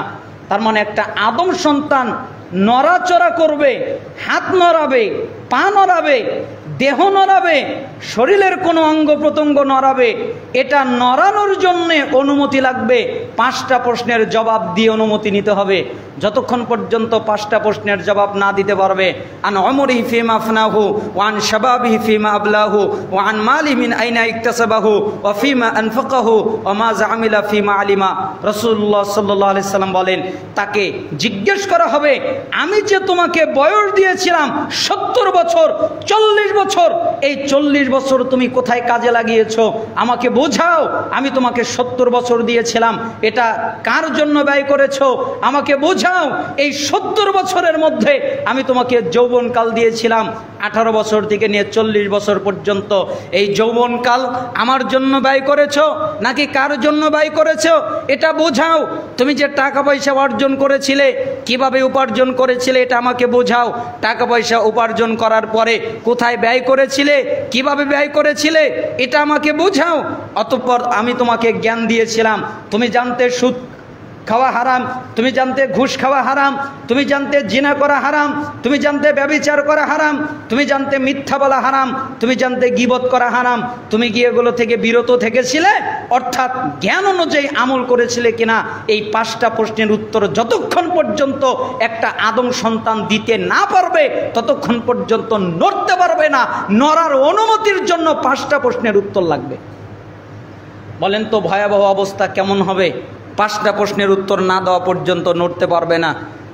[SPEAKER 2] তার মানে একটা আদম সন্তান নড়াচড়া করবে, হাত নড়াবে, পা নড়াবে, দেহ নড়াবে, শরীরের কোনো অঙ্গ প্রত্যঙ্গ নড়াবে, এটা নড়ানোর জন্যে অনুমতি লাগবে। 5টা প্রশ্নের জবাব দিয়ে অনুমতি নিতে হবে। যতক্ষণ পর্যন্ত 5টা প্রশ্নের জবাব না দিতে পারবে, আন উমরিহি ফিমা আফনাহু ওয়া আন শাবাবিহি ফিমা আবলাহু ওয়া আন মালিহি মিন আইনা ইকতাসাবাহু ওয়া ফিমা আনফাকাহু ওয়া মা জামিলা ফিমা আলিমা। রাসূলুল্লাহ সাল্লাল্লাহু আলাইহি সাল্লাম বলেন, তাকে জিজ্ঞেস করা হবে, আমি যে তোমাকে বয়স দিয়েছিলাম 70 বছর, 40 বছর, এই 40 বছর তুমি কোথায় কাজে লাগিয়েছো আমাকে বোঝাও। আমি তোমাকে 70 বছর দিয়েছিলাম, এটা কার জন্য ব্যয় করেছো আমাকে বোঝাও। এই 70 বছরের মধ্যে আমি তোমাকে যৌবনকাল দিয়েছিলাম 18 বছর থেকে নিয়ে 40 বছর পর্যন্ত। এই যৌবনকাল আমার জন্য ব্যয় করেছো নাকি কার জন্য ব্যয় করেছো এটা বোঝাও। তুমি যে টাকা পয়সা অর্জন করেছিলে, কিভাবে উপার্জন করেছিলে এটা আমাকে বোঝাও। টাকা পয়সা উপার্জন করার পরে কোথায় ব্যয় করেছিলে, কিভাবে ব্যয় করেছিলে এটা আমাকে বোঝাও। অতঃপর আমি তোমাকে জ্ঞান দিয়েছিলাম, তুমি জানতে সুদ খাওয়া হারাম, তুমি জানতে ঘুষ খাওয়া হারাম, তুমি জানতে জিনা করা হারাম, তুমি জানতে ব্যভিচার করা হারাম, তুমি জানতে মিথ্যা বলা হারাম, তুমি জানতে গীবত করা হারাম, তুমি কি এগুলো থেকে বিরত থেকেছিলে, অর্থাৎ জ্ঞান অনুযায়ী আমল করেছিলে কিনা, এই 5টা প্রশ্নের উত্তর যতক্ষণ পর্যন্ত একটা আদম সন্তান দিতে না পারবে ততক্ষণ পর্যন্ত নড়তে পারবে না। নড়ার অনুমতির জন্য 5টা প্রশ্নের উত্তর লাগবে। বলেন তো ভয়াবহ অবস্থা কেমন হবে? 5টা প্রশ্নের উত্তর না দেওয়া পর্যন্ত নড়তে পারবে না।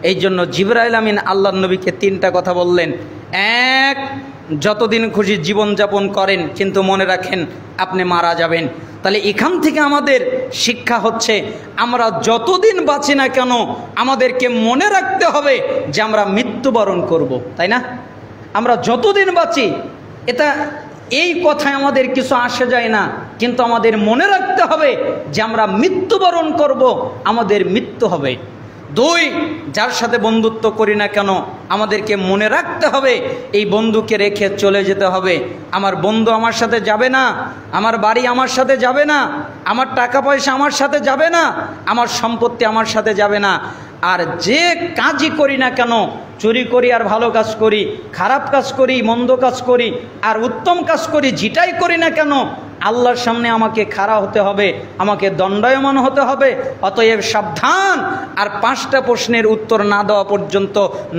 [SPEAKER 2] এই জন্য জিবরাইল আমিন আল্লাহর নবীকে 3টা কথা বললেন। 1, যতদিন খুশি জীবনযাপন করেন, কিন্তু মনে রাখেন আপনি মারা যাবেন। তাহলে এখান থেকে আমাদের শিক্ষা হচ্ছে, আমরা যতদিন বাঁচি না কেন আমাদেরকে মনে রাখতে হবে যে আমরা মৃত্যুবরণ করব, তাই না? আমরা যতদিন বাঁচি, এটা এই কথায় আমাদের কিছু আসে যায় না, কিন্তু আমাদের মনে রাখতে হবে যে আমরা মৃত্যুবরণ করব, আমাদের মৃত্যু হবে। 2, যার সাথে বন্ধুত্ব করি না কেন আমাদেরকে মনে রাখতে হবে এই বন্ধুকে রেখে চলে যেতে হবে। আমার বন্ধু আমার সাথে যাবে না, আমার বাড়ি আমার সাথে যাবে না, আমার টাকা পয়সা আমার সাথে যাবে না, আমার সম্পত্তি আমার সাথে যাবে না। আর যে কাজই করি না কেন, চুরি করি আর ভালো কাজ করি, খারাপ কাজ করি, মন্দ কাজ করি আর উত্তম কাজ করি, যেটাই করি না কেন আল্লাহর সামনে আমাকে খাড়া হতে হবে, আমাকে দণ্ডায়মান হতে হবে। অতএব সাবধান। আর 5টা প্রশ্নের উত্তর না দেওয়া পর্যন্ত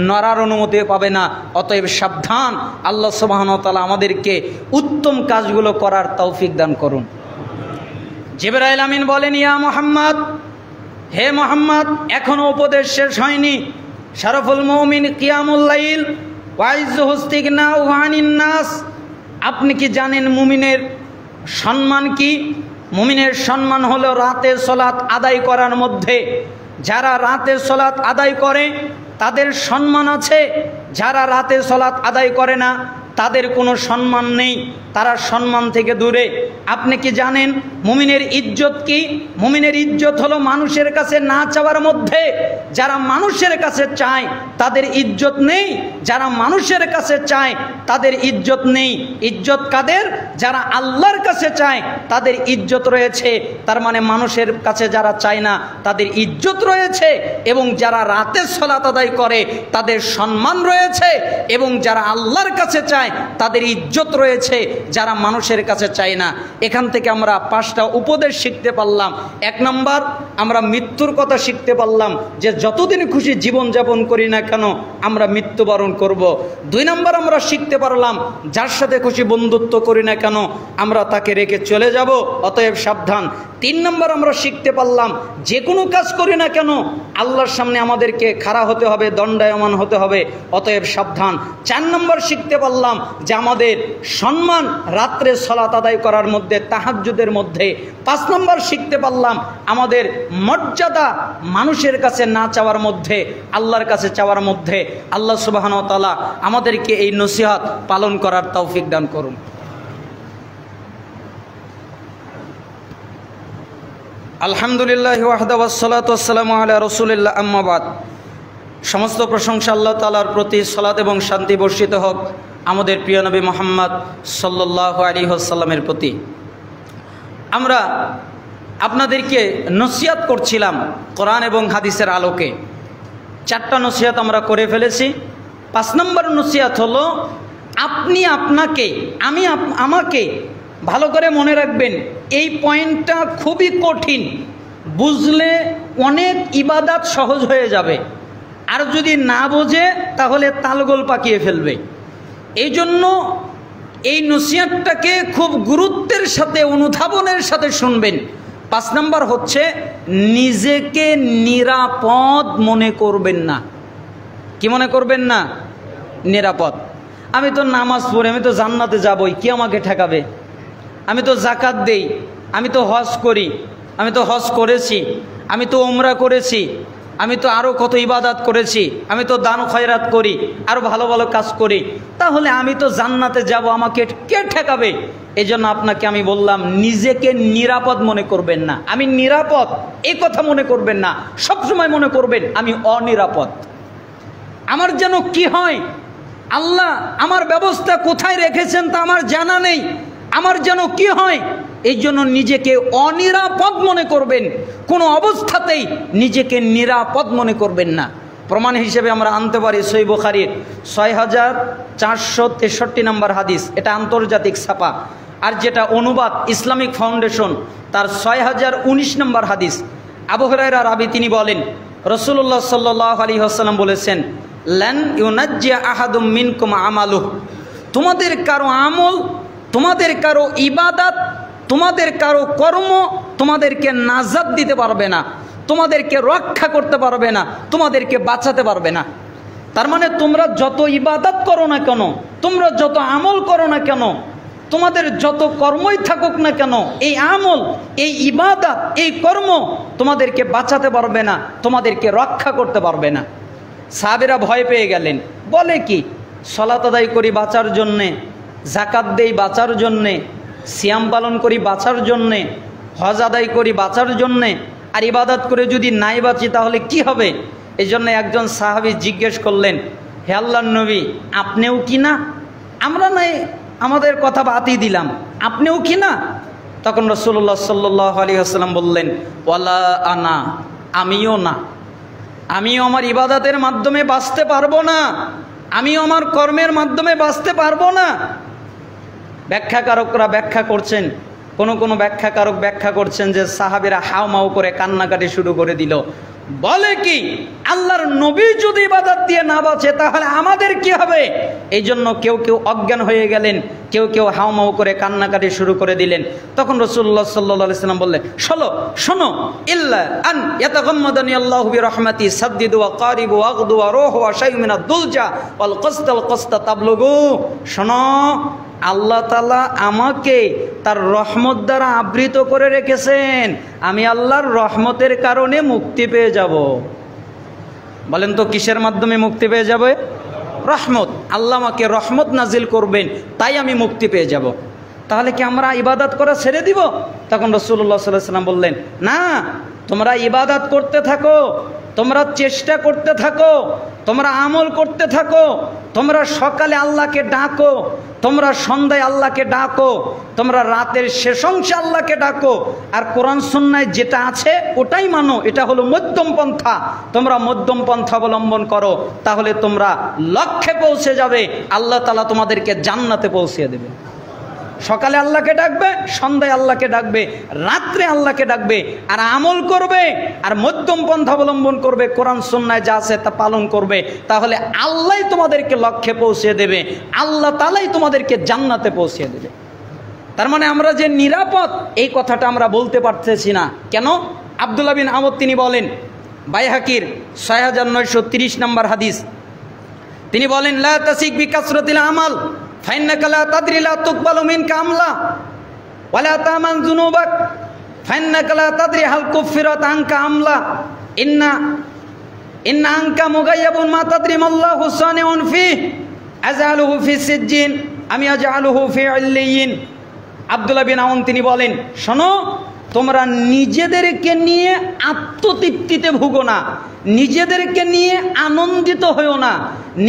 [SPEAKER 2] নড়ার অনুমতি পাবে না। অতএব সাবধান। আল্লাহ সুবহানাহু ওয়া তাআলা আমাদেরকে উত্তম কাজগুলো করার তৌফিক দান করুন। জিবরাইল আমিন বলেন, ইয়া মুহাম্মদ, হে মুহাম্মদ, এখনো উপদেশ শেষ হয়নি। শারফুল মুমিন কিয়ামুল লাইল ওয়াইজুহু ইস্তিগনাউ আনিন নাস। আপনি কি জানেন মুমিনের সম্মান কি? মুমিনের সম্মান হলো রাতের সালাত আদায় করার মধ্যে। যারা রাতের সালাত আদায় করে তাদের সম্মান আছে, যারা রাতের সালাত আদায় করে না তাদের কোনো সম্মান নেই, তারা সম্মান থেকে দূরে। আপনি কি জানেন মুমিনের ইজ্জত কি? মুমিনের ইজ্জত হলো মানুষের কাছে না চাওয়ার মধ্যে। যারা মানুষের কাছে চায় তাদের ইজ্জত নেই, যারা মানুষের কাছে চায় তাদের ইজ্জত নেই। ইজ্জত কাদের? যারা আল্লাহর কাছে চায় তাদের ইজ্জত রয়েছে। তার মানে মানুষের কাছে যারা চায় না তাদের ইজ্জত রয়েছে, এবং যারা রাতের সালাত আদায় করে তাদের সম্মান রয়েছে, এবং যারা আল্লাহর কাছে চায় তাদের ইজ্জত রয়েছে, যারা মানুষের কাছে চায় না। এখান থেকে আমরা 5টা উপদেশ শিখতে পারলাম। 1 নম্বর, আমরা মৃত্যুর কথা শিখতে পারলাম যে যতদিন খুশি জীবনযাপন করি না কেন আমরা মৃত্যুবরণ করব। 2 নম্বর, আমরা শিখতে পারলাম যার সাথে খুশি বন্ধুত্ব করি না কেন আমরা তাকে রেখে চলে যাব, অতএব সাবধান। 3 নম্বর, আমরা শিখতে পারলাম যে কোনো কাজ করি না কেন আল্লাহর সামনে আমাদেরকে খাড়া হতে হবে, দণ্ডায়মান হতে হবে, অতএব সাবধান। 4 নম্বর শিখতে পারলাম যে আমাদের সম্মান রাত্রে সালাত আদায় করার মধ্যে, তাহাজ্জুদের মধ্যে। 5 নম্বর শিখতে পারলাম আমাদের মর্যাদা মানুষের কাছে না চাওয়ার মধ্যে, আল্লাহর কাছে চাওয়ার মধ্যে। আল্লাহ সুবহানাহু ওয়া তাআলা আমাদেরকে এই নসিহত পালন করার তৌফিক দান করুন। আলহামদুলিল্লাহি ওয়াহদা ওয়াসসালাতু ওয়াসসালামু আলা রাসূলিল্লাহ, আম্মা বাদ। সমস্ত প্রশংসা আল্লাহ তাআলার প্রতি, সালাত এবং শান্তি বর্ষিত হোক আমাদের প্রিয় নবী মুহাম্মদ সাল্লাল্লাহু আলাইহি ওয়াসাল্লামের প্রতি। আমরা আপনাদেরকে নসিহত করছিলাম কোরআন এবং হাদিসের আলোকে। 4টা নসিহত আমরা করে ফেলেছি। 5 নম্বর নসিহত হলো, আপনি আপনাকে, আমি আমাকে ভালো করে মনে রাখবেন। এই পয়েন্টটা খুবই কঠিন, বুঝলে অনেক ইবাদত সহজ হয়ে যাবে, আর যদি না বোঝে তাহলে তালগোল পাকিয়ে ফেলবে। এই জন্য এই নসিহতটাকে খুব গুরুত্বের সাথে, অনুধাবনের সাথে শুনবেন। 5 নম্বর হচ্ছে, নিজেকে নিরাপদ মনে করবেন না। কি মনে করবেন না? নিরাপদ। আমি তো নামাজ পড়ি, আমি তো জান্নাতে যাবই, কি আমাকে ঠেকাবে? আমি তো জাকাত দেই, আমি তো হজ করি, আমি তো হজ করেছি, আমি তো উমরা করেছি, আমি তো আরও কত ইবাদত করেছি, আমি তো দান খয়রাত করি, আরও ভালো ভালো কাজ করি, তাহলে আমি তো জান্নাতে যাব, আমাকে কে ঠেকাবে? এই জন্য আপনাকে আমি বললাম, নিজেকে নিরাপদ মনে করবেন না। আমি নিরাপদ এই কথা মনে করবেন না, সবসময় মনে করবেন আমি অনিরাপদ। আমার যেন কি হয়, আল্লাহ আমার ব্যবস্থা কোথায় রেখেছেন তা আমার জানা নেই। আমার যেন কি হয়, এই জন্য নিজেকে অনিরাপদ মনে করবেন, কোনো অবস্থাতেই নিজেকে নিরাপদ মনে করবেন না। প্রমাণ হিসেবে আমরা আনতে পারি সহিহ বুখারীর 6463 নম্বর হাদিস, এটা আন্তর্জাতিক ছাপা, আর যেটা অনুবাদ ইসলামিক ফাউন্ডেশন তার 6019 নম্বর হাদিস। আবু হুরায়রা রাবি, তিনি বলেন রাসূলুল্লাহ সাল্লাল্লাহু আলাইহি ওয়াসাল্লাম বলেছেন, লান ইউনাজ্জিয়া আহাদুম মিনকুম আমালুহু, তোমাদের কারো আমল, তোমাদের কারো ইবাদত, তোমাদের কারো কর্ম তোমাদেরকে নাজাত দিতে পারবে না, তোমাদেরকে রক্ষা করতে পারবে না, তোমাদেরকে বাঁচাতে পারবে না। তার মানে তোমরা যত ইবাদত করো না কেন, তোমরা যত আমল করো না কেন, তোমাদের যত কর্মই থাকুক না কেন, এই আমল, এই ইবাদত, এই কর্ম তোমাদেরকে বাঁচাতে পারবে না, তোমাদেরকে রক্ষা করতে পারবে না। সাহাবীরা ভয় পেয়ে গেলেন, বলে কি সালাত আদায় করি বাঁচার জন্যে, যাকাত দেই বাঁচার জন্যে, সিয়াম পালন করি বাঁচার জন্যে, হজ আদায় করি বাঁচার জন্যে, আর ইবাদত করে যদি নাই বাঁচি তাহলে কি হবে? এই জন্য একজন সাহাবী জিজ্ঞেস করলেন, হে আল্লাহর নবী, আপনিও কি না? আমরা নাই আমাদের কথা বাতিল দিলাম, আপনিও কি না? তখন রাসূলুল্লাহ সাল্লাল্লাহু আলাইহি ওয়াসাল্লাম বললেন, ওয়ালা আনা, আমিও না, আমিও আমার ইবাদতের মাধ্যমে বাঁচতে পারবো না, আমিও আমার কর্মের মাধ্যমে বাঁচতে পারবো না। ব্যাখ্যাকারকরা ব্যাখ্যা করছেন, কোন ব্যাখ্যাকারক ব্যাখ্যা করছেন যে সাহাবীরা হাউমাউ করে কান্নাকাটি শুরু করে দিল। বলে কি আল্লাহর নবী যদি ইবাদত দিয়ে না বাঁচে তাহলে আমাদের কি হবে? এই জন্য কেউ কেউ অজ্ঞান হয়ে গেলেন, কেউ কেউ হাউমাউ করে কান্নাকাটি শুরু করে দিলেন। তখন রাসূলুল্লাহ সাল্লাল্লাহু আলাইহি ওয়াসাল্লাম বললেন, শোনো, ইল্লা আন ইয়াতাগাম্মাদানি আল্লাহু বিরহমাতি সাদ্দিদু ওয়া কারিবু ওয়াগদু ওয়া রুহু ওয়া শাইউম মিনাদ দুলজা ওয়াল কস্তা তাবলুগু। শোনো, আল্লাহ তাআলা আমাকে তার রহমত দ্বারা আবৃত করে রেখেছেন, আমি আল্লাহর রহমতের কারণে মুক্তি পেয়ে যাব। বলেন তো কিসের মাধ্যমে মুক্তি পেয়ে যাবে? রহমত। আল্লাহ আমাকে রহমত নাজিল করবেন, তাই আমি মুক্তি পেয়ে যাব। তাহলে কি আমরা ইবাদত করা ছেড়ে দিব? তখন রাসূলুল্লাহ সাল্লাল্লাহু আলাইহি ওয়াসাল্লাম বললেন, না, তোমরা ইবাদত করতে থাকো, তোমরা চেষ্টা করতে থাকো, তোমরা আমল করতে থাকো, তোমরা সকালে আল্লাহকে ডাকো, তোমরা সন্ধ্যায় আল্লাহকে ডাকো, তোমরা রাতের শেষ অংশে আল্লাহকে ডাকো, আর কোরআন সুন্নায় যেটা আছে ওটাই মানো, এটা হলো মধ্যম পন্থা। তোমরা মধ্যম পন্থা অবলম্বন করো, তাহলে তোমরা লক্ষ্যে পৌঁছে যাবে, আল্লাহ তাআলা তোমাদেরকে জান্নাতে পৌঁছে দেবে। সকালে আল্লাহকে ডাকবে, সন্ধ্যায় আল্লাহকে ডাকবে, রাত্রে আল্লাহকে ডাকবে, আর আমল করবে, আর মধ্যম পন্থা অবলম্বন করবে, কোরআন সুন্নায় যা আছে তা পালন করবে, তাহলে আল্লাহই তোমাদেরকে লক্ষ্যে পৌঁছে দেবে, আল্লাহ তাআলাই তোমাদেরকে জান্নাতে পৌঁছে দেবে। তার মানে আমরা যে নিরাপদ, এই কথাটা আমরা বলতে পারতেছি না কেন? আব্দুল্লাহ বিন আমর তিনি বলেন, বাইহাকির 6930 নম্বর হাদিস, তিনি বলেন, লা তাসিক বিকাসরাতিল আমাল ফাইন্নাকা লা তাদরি লা তুকবালু মিনকা আমলা ওয়ালা তামান যুনুবাক ফাইন্নাকা লা তাদরি হাল কুফিরাত আনকা আমলা ইন্না আনকা মুগায়্যাবুন মা তাদরি মাল্লাহু সানিউন ফি আজআলুহু ফি সিজ্জিন আমি আজআলুহু ফি ইল্লিয়িন। আব্দুল্লাহ বিন আমর তিনি বলেন, শোনো, তোমরা নিজেদেরকে নিয়ে আত্মতৃপ্তিতে ভুগো না, নিজেদেরকে নিয়ে আনন্দিত হইও না,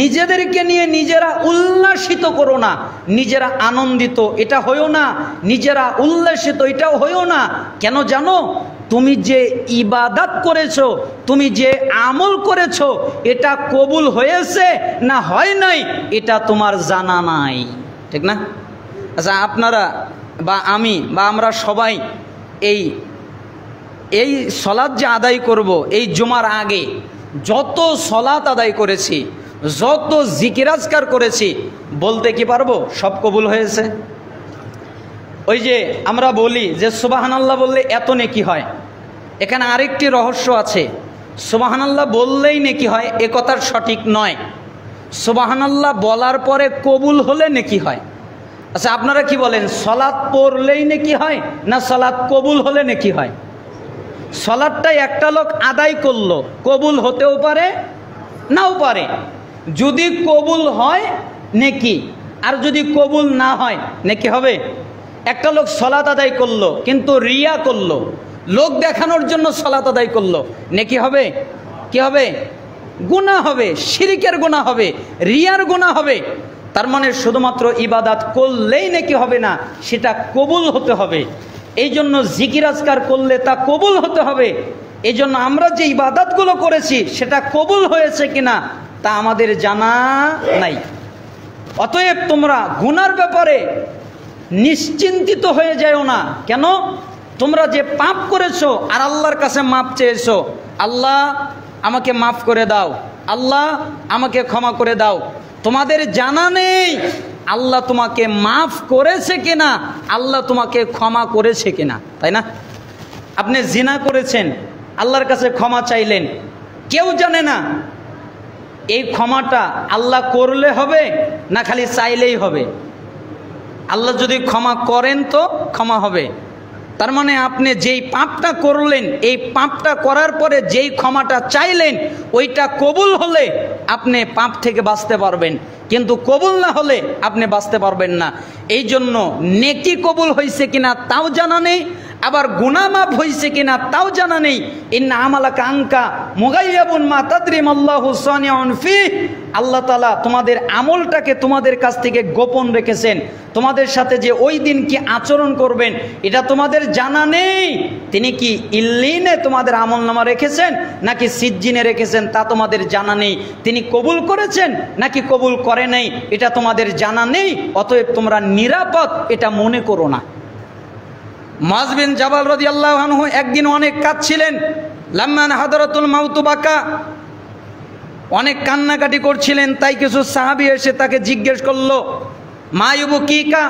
[SPEAKER 2] নিজেদেরকে নিয়ে নিজেরা উল্লাসিত করো না, নিজেরা আনন্দিত এটা হইও না, নিজেরা উল্লাসিত এটাও হইও না। কেন জানো? তুমি যে ইবাদত করেছো, তুমি যে আমল করেছো, এটা কবুল হয়েছে না হয় নাই এটা তোমার জানা নাই, ঠিক না? আচ্ছা, আপনারা বা আমি বা আমরা সবাই এই সলাৎ যে আদায় করব, এই জুমার আগে যত সলাৎ আদায় করেছি, যত জিকির আজকার করেছি, বলতে কি পারবো সব কবুল হয়েছে? ওই যে আমরা বলি যে সুবহানাল্লাহ বললে এত নেকি হয়, এখানে আরেকটি রহস্য আছে। সুবহানাল্লাহ বললেই নেকি হয় এ কথার সঠিক নয়, সুবহানাল্লাহ বলার পরে কবুল হলে নেকি হয়। আচ্ছা, আপনারা কি বলেন, সলাৎ পড়লেই নেকি হয় না সলাৎ কবুল হলে নেকি হয়? সলাৎটাই একটা লোক আদায় করলো, কবুল হতেও পারে নাও পারে। যদি কবুল হয় নেকি, আর যদি কবুল না হয় নেকি হবে? একটা লোক সলাৎ আদায় করলো কিন্তু রিয়া করলো, লোক দেখানোর জন্য সলাৎ আদায় করলো, নেকি হবে? কি হবে? গুনাহ হবে, শিরকের গুনাহ হবে, রিয়ার গুনাহ হবে। তার মানে শুধুমাত্র ইবাদত করলেই নাকি হবে না, সেটা কবুল হতে হবে। এই জন্য জিকির আজকার করলে তা কবুল হতে হবে। এই জন্য আমরা যে ইবাদতগুলো করেছি সেটা কবুল হয়েছে কিনা তা আমাদের জানা নাই। অতএব তোমরা গুনার ব্যাপারে নিশ্চিন্তিত হয়ে যাও না। কেন? তোমরা যে পাপ করেছো আর আল্লাহর কাছে মাপ চেয়েছো, আল্লাহ আমাকে মাফ করে দাও, আল্লাহ আমাকে ক্ষমা করে দাও, তোমাদের জানা নেই আল্লাহ তোমাকে মাফ করেছে কিনা, আল্লাহ তোমাকে ক্ষমা করেছে কিনা, তাই না? আপনি জিনা করেছেন, আল্লাহর কাছে ক্ষমা চাইলেন, কেউ জানে না এই ক্ষমাটা আল্লাহ করলে হবে না খালি চাইলেই হবে। আল্লাহ যদি ক্ষমা করেন তো ক্ষমা হবে। তার মানে আপনি যেই পাপটা করলেন, এই পাপটা করার পরে যেই ক্ষমাটা চাইলেন, ওইটা কবুল হলে আপনি পাপ থেকে বাঁচতে পারবেন, কিন্তু কবুল না হলে আপনি বাঁচতে পারবেন না। এই জন্য নেকি কবুল হয়েছে কিনা তাও জানা নেই, আবার গুনাহ মাফ হয়েছে কিনা তাও জানা নেই। ইন্না আমালাকা আনকা মুগাইয়াবুন মা তাদরিম আল্লাহু সানিউন ফি, আল্লাহ তাআলা তোমাদের আমলটাকে তোমাদের কাছ থেকে গোপন রেখেছেন। তোমাদের সাথে যে ওই দিন কি আচরণ করবেন এটা তোমাদের জানা নেই। তিনি কি ইল্লিনে তোমাদের আমলনামা রেখেছেন নাকি সিজ্জিনে রেখেছেন তা তোমাদের জানা নেই। তিনি কবুল করেছেন নাকি কবুল করে নাই এটা তোমাদের জানা নেই। অতএব তোমরা নিরাপদ এটা মনে করো না। মুআয বিন জাবাল রাদিয়াল্লাহু আনহু একদিন অনেক কাঁদছিলেন। লাম্মান হাদরাতুল মাউতু বাকা, অনেক কান্নাকাটি করছিলেন। তাই কিছু সাহাবী এসে তাকে জিজ্ঞেস করলো, মা ইউবকিকা,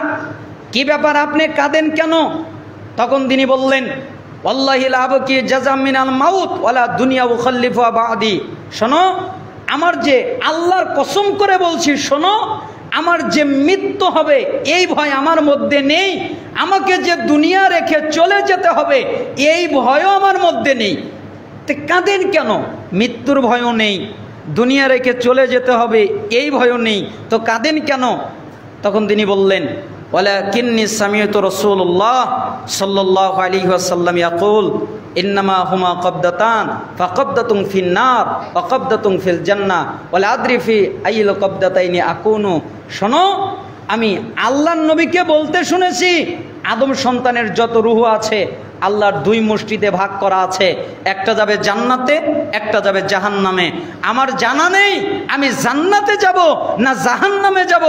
[SPEAKER 2] কি ব্যাপার আপনি কাঁদেন কেন? তখন তিনি বললেন, ওয়াল্লাহি লা আবকি জাযাম মিনাল মাউত ওয়ালা দুনিয়া উখাল্লিফুহা বাদি। শোনো, আমার যে আল্লাহর কসম করে বলছি, শোনো, আমার যে মৃত্যু হবে এই ভয় আমার মধ্যে নেই। আমাকে যে দুনিয়া রেখে চলে যেতে হবে এই ভয়ও আমার মধ্যে নেই। তো কাঁদেন কেন? মৃত্যুর ভয়ও নেই, দুনিয়া রেখে চলে যেতে হবে এই ভয়ও নেই, তো কাঁদেন কেন? তখন তিনি বললেন, ওয়ালাকিন্নী সামি'তু রাসূলুল্লাহ সাল্লাল্লাহু আলাইহি ওয়াসাল্লাম ইয়াকুল ইন্নামা হুমা কবদাতান ফাকবদাতুন ফিন নার ওয়া কবদাতুন ফিল জান্নাহ ওয়া লা আদরি ফি আইয়িল কবদাতাইনি আকুনু। শোনো, আমি আল্লাহর নবীকে বলতে শুনেছি, আদম সন্তানের যত রূহ আছে আল্লাহর দুই মুষ্টিতে ভাগ করা আছে, একটা যাবে জান্নাতে, একটা যাবে জাহান্নামে। আমার জানা নেই আমি জান্নাতে যাব না জাহান্নামে যাব,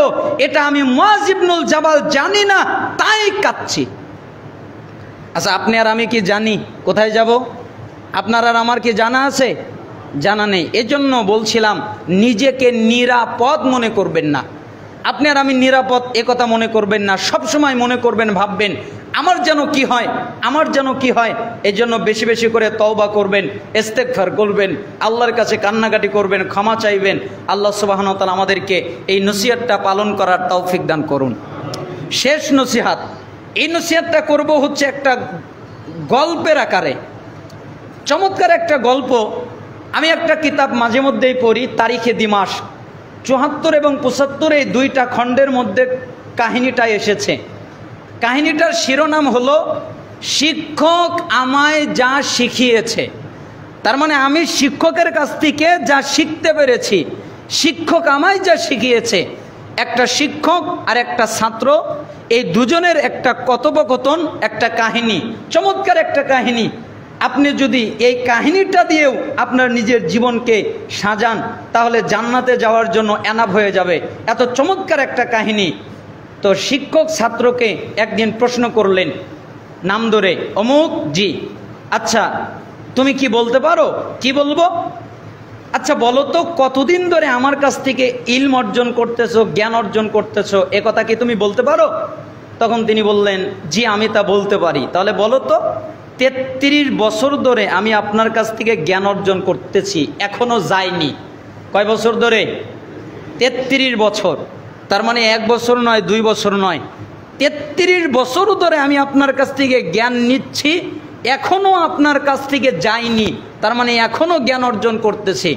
[SPEAKER 2] এটা আমি মুআয ইবনুল জাবাল জানি না, তাই কাঁদছি। আচ্ছা, আপনি আর আমি কি জানি কোথায় যাব? আপনার আর আমার কি জানা আছে? জানা নেই। এজন্য বলছিলাম নিজেকে নিরাপদ মনে করবেন না। আপনি আর আমি নিরাপদ একথা মনে করবেন না, সব সময় মনে করবেন, ভাববেন আমার যেন কি হয়, আমার যেন কি হয়। এই জন্য বেশি বেশি করে তওবা করবেন, ইস্তেগফার করবেন, আল্লাহর কাছে কান্নাকাটি করবেন, ক্ষমা চাইবেন। আল্লাহ সুবহানাহু ওয়া তাআলা আমাদেরকে এই নসিহতটা পালন করার তৌফিক দান করুন। শেষ নসিহত, এই নসিহতটা করব হচ্ছে একটা গল্পের আকারে। চমৎকার একটা গল্প। আমি একটা কিতাব মাঝে মধ্যেই পড়ি, তারিখে দিমাশ ৭৪ এবং ৭৫ এই দুইটা খণ্ডের মধ্যে কাহিনীটা এসেছে। কাহিনীটার শিরোনাম হলো শিক্ষক আমায় যা শিখিয়েছে। তার মানে আমি শিক্ষকের কাছ থেকে যা শিখতে পেরেছি, শিক্ষক আমায় যা শিখিয়েছে। একটা শিক্ষক আর একটা ছাত্র, এই দুজনের একটা কথোপকথন, একটা কাহিনী, চমৎকার একটা কাহিনী। আপনি যদি এই কাহিনীটা দিয়েও আপনার নিজের জীবনকে সাজান তাহলে জান্নাতে যাওয়ার জন্য এনাফ হয়ে যাবে। এত চমৎকার একটা কাহিনী। তো শিক্ষক ছাত্রকে একদিন প্রশ্ন করলেন নাম ধরে, অমুক, জি, আচ্ছা তুমি কি বলতে পারো? কি বলবো? আচ্ছা বলো তো, কতদিন ধরে আমার কাছ থেকে ইলম অর্জন করতেছো, জ্ঞান অর্জন করতেছো, এ কথা কি তুমি বলতে পারো? তখন তিনি বললেন, জি আমি তা বলতে পারি। তাহলে বলো তো, ৩৩ বছর ধরে আমি আপনার কাছ থেকে জ্ঞান অর্জন করতেছি, এখনো যায়নি। কয় বছর ধরে? ৩৩ বছর। তার মানে 1 বছর নয়, 2 বছর নয়, 33 বছর ধরে আমি আপনার কাছ থেকে জ্ঞান নিচ্ছি, এখনো আপনার কাছ থেকে যায়নি। তার মানে এখনো জ্ঞান অর্জন করতেছি।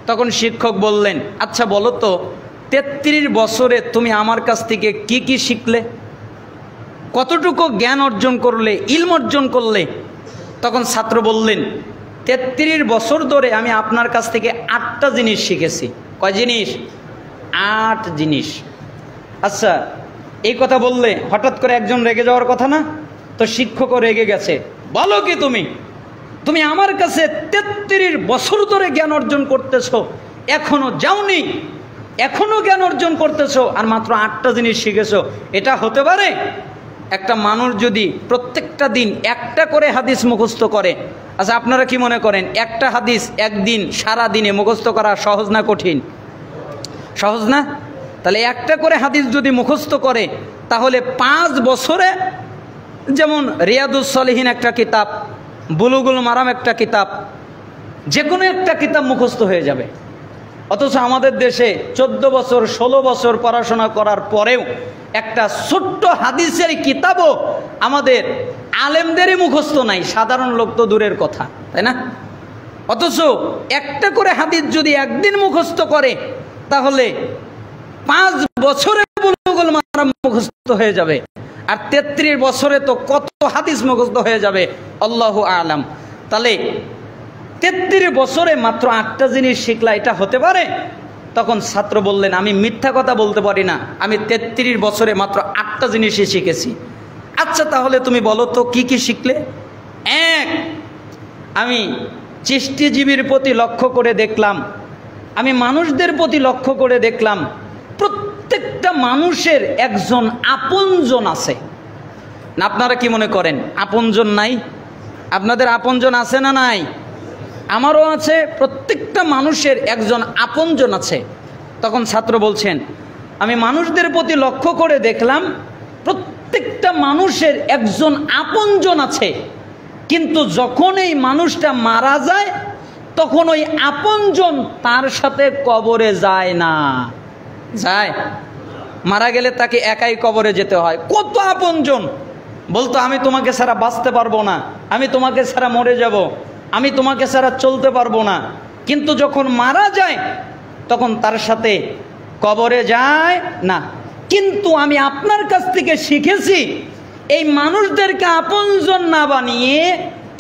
[SPEAKER 2] তখন শিক্ষক বললেন, আচ্ছা বলো তো, 33 বছরে তুমি আমার কাছ থেকে কি কি শিখলে? কতটুকু জ্ঞান অর্জন করলে, ইলম অর্জন করলে? তখন ছাত্র বললেন, 33 বছর ধরে আমি আপনার কাছ থেকে 8টা জিনিস শিখেছি। কয় জিনিস? 8 জিনিস। আচ্ছা, এই কথা বললে হঠাৎ করে একজন রেগে যাওয়ার কথা না? তো শিক্ষকও রেগে গেছে, বলো কি তুমি আমার কাছে 33 বছর ধরে জ্ঞান অর্জন করতেছো, এখনো যাওনি, এখনো জ্ঞান অর্জন করতেছো, আর মাত্র 8টা জিনিস শিখেছো। এটা হতে পারে? একটা মানুষ যদি প্রত্যেকটা দিন একটা করে হাদিস মুখস্থ করে, আচ্ছা আপনারা কি মনে করেন একটা হাদিস একদিন সারা দিনে মুখস্থ করা সহজ না কঠিন? সহজ না? তাহলে একটা করে হাদিস যদি মুখস্থ করে তাহলে 5 বছরে, যেমন রিয়াদুস সলিহিন একটা কিতাব, বুলুগুল মারাম একটা কিতাব, যে কোনো একটা কিতাব মুখস্থ হয়ে যাবে। অথচ আমাদের দেশে 14 বছর 16 বছর পড়াশোনা করার পরেও একটা ছোট্ট হাদিসের কিতাবও আমাদের আলেমদেরই মুখস্থ নাই, সাধারণ লোক তো দূরের কথা, তাই না? অথচ একটা করে হাদিস যদি একদিন মুখস্থ করে তাহলে 5 বছরে বুলুগুল মারাম মুখস্থ হয়ে যাবে, আর 33 বছরে তো কত হাদিস মুখস্থ হয়ে যাবে, আল্লাহু আলাম। তাহলে 33 বছরে মাত্র 8টা জিনিস শিখলা, এটা হতে পারে? তখন ছাত্র বললেন, আমি মিথ্যা কথা বলতে পারি না, আমি 33 বছরে মাত্র 8টা জিনিসই শিখেছি। আচ্ছা তাহলে তুমি বলো তো কি কি শিখলে? এক, আমি সৃষ্টিজীবীর প্রতি লক্ষ্য করে দেখলাম, আমি মানুষদের প্রতি লক্ষ্য করে দেখলাম, প্রত্যেকটা মানুষের একজন আপনজন আছে। না আপনারা কি মনে করেন আপনজন নাই? আপনাদের আপনজন আছে না নাই? আমারও আছে, প্রত্যেকটা মানুষের একজন আপনজন আছে। তখন ছাত্র বলছেন, আমি মানুষদের প্রতি লক্ষ্য করে দেখলাম প্রত্যেকটা মানুষের একজন আপনজন আছে, কিন্তু যখন এই মানুষটা মারা যায় তখন ওই আপনজন তার সাথে কবরে যায় না। যায়? মারা গেলে তাকে একাই কবরে যেতে হয়। কত আপনজন বলতো, আমি তোমাকে ছাড়া বাঁচতে পারবো না, আমি তোমাকে ছাড়া মরে যাব, আমি তোমাকে ছাড়া চলতে পারবো না, কিন্তু যখন মারা যায় তখন তার সাথে কবরে যায় না। কিন্তু আমি আপনার কাছ থেকে শিখেছি, এই মানুষদেরকে আপনজন না বানিয়ে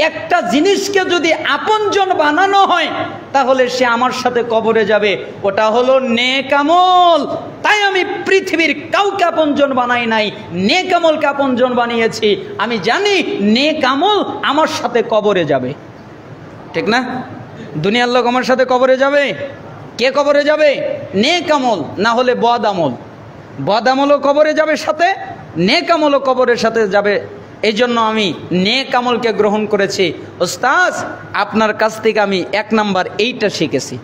[SPEAKER 2] একটা জিনিসকে যদি আপনজন বানানো হয় তাহলে সে আমার সাথে কবরে যাবে, ওটা হলো নেক আমল। তাই আমি পৃথিবীর কাউকে আপনজন বানাই নাই, নেক আমলকে আপনজন বানিয়েছি। আমি জানি নেক আমল আমার সাথে কবরে যাবে, ঠিক না? দুনিয়ার লোক আমার সাথে কবরে যাবে? কে কবরে যাবে? নেক আমল, না হলে বদ আমল। বদ আমলও কবরে যাবে সাথে, নেক আমলও কবরের সাথে যাবে। এই জন্য আমি নেক আমলকে গ্রহণ করেছি। ওস্তাদ আপনার কাছ থেকে আমি 1 নাম্বার এইটা শিখেছি।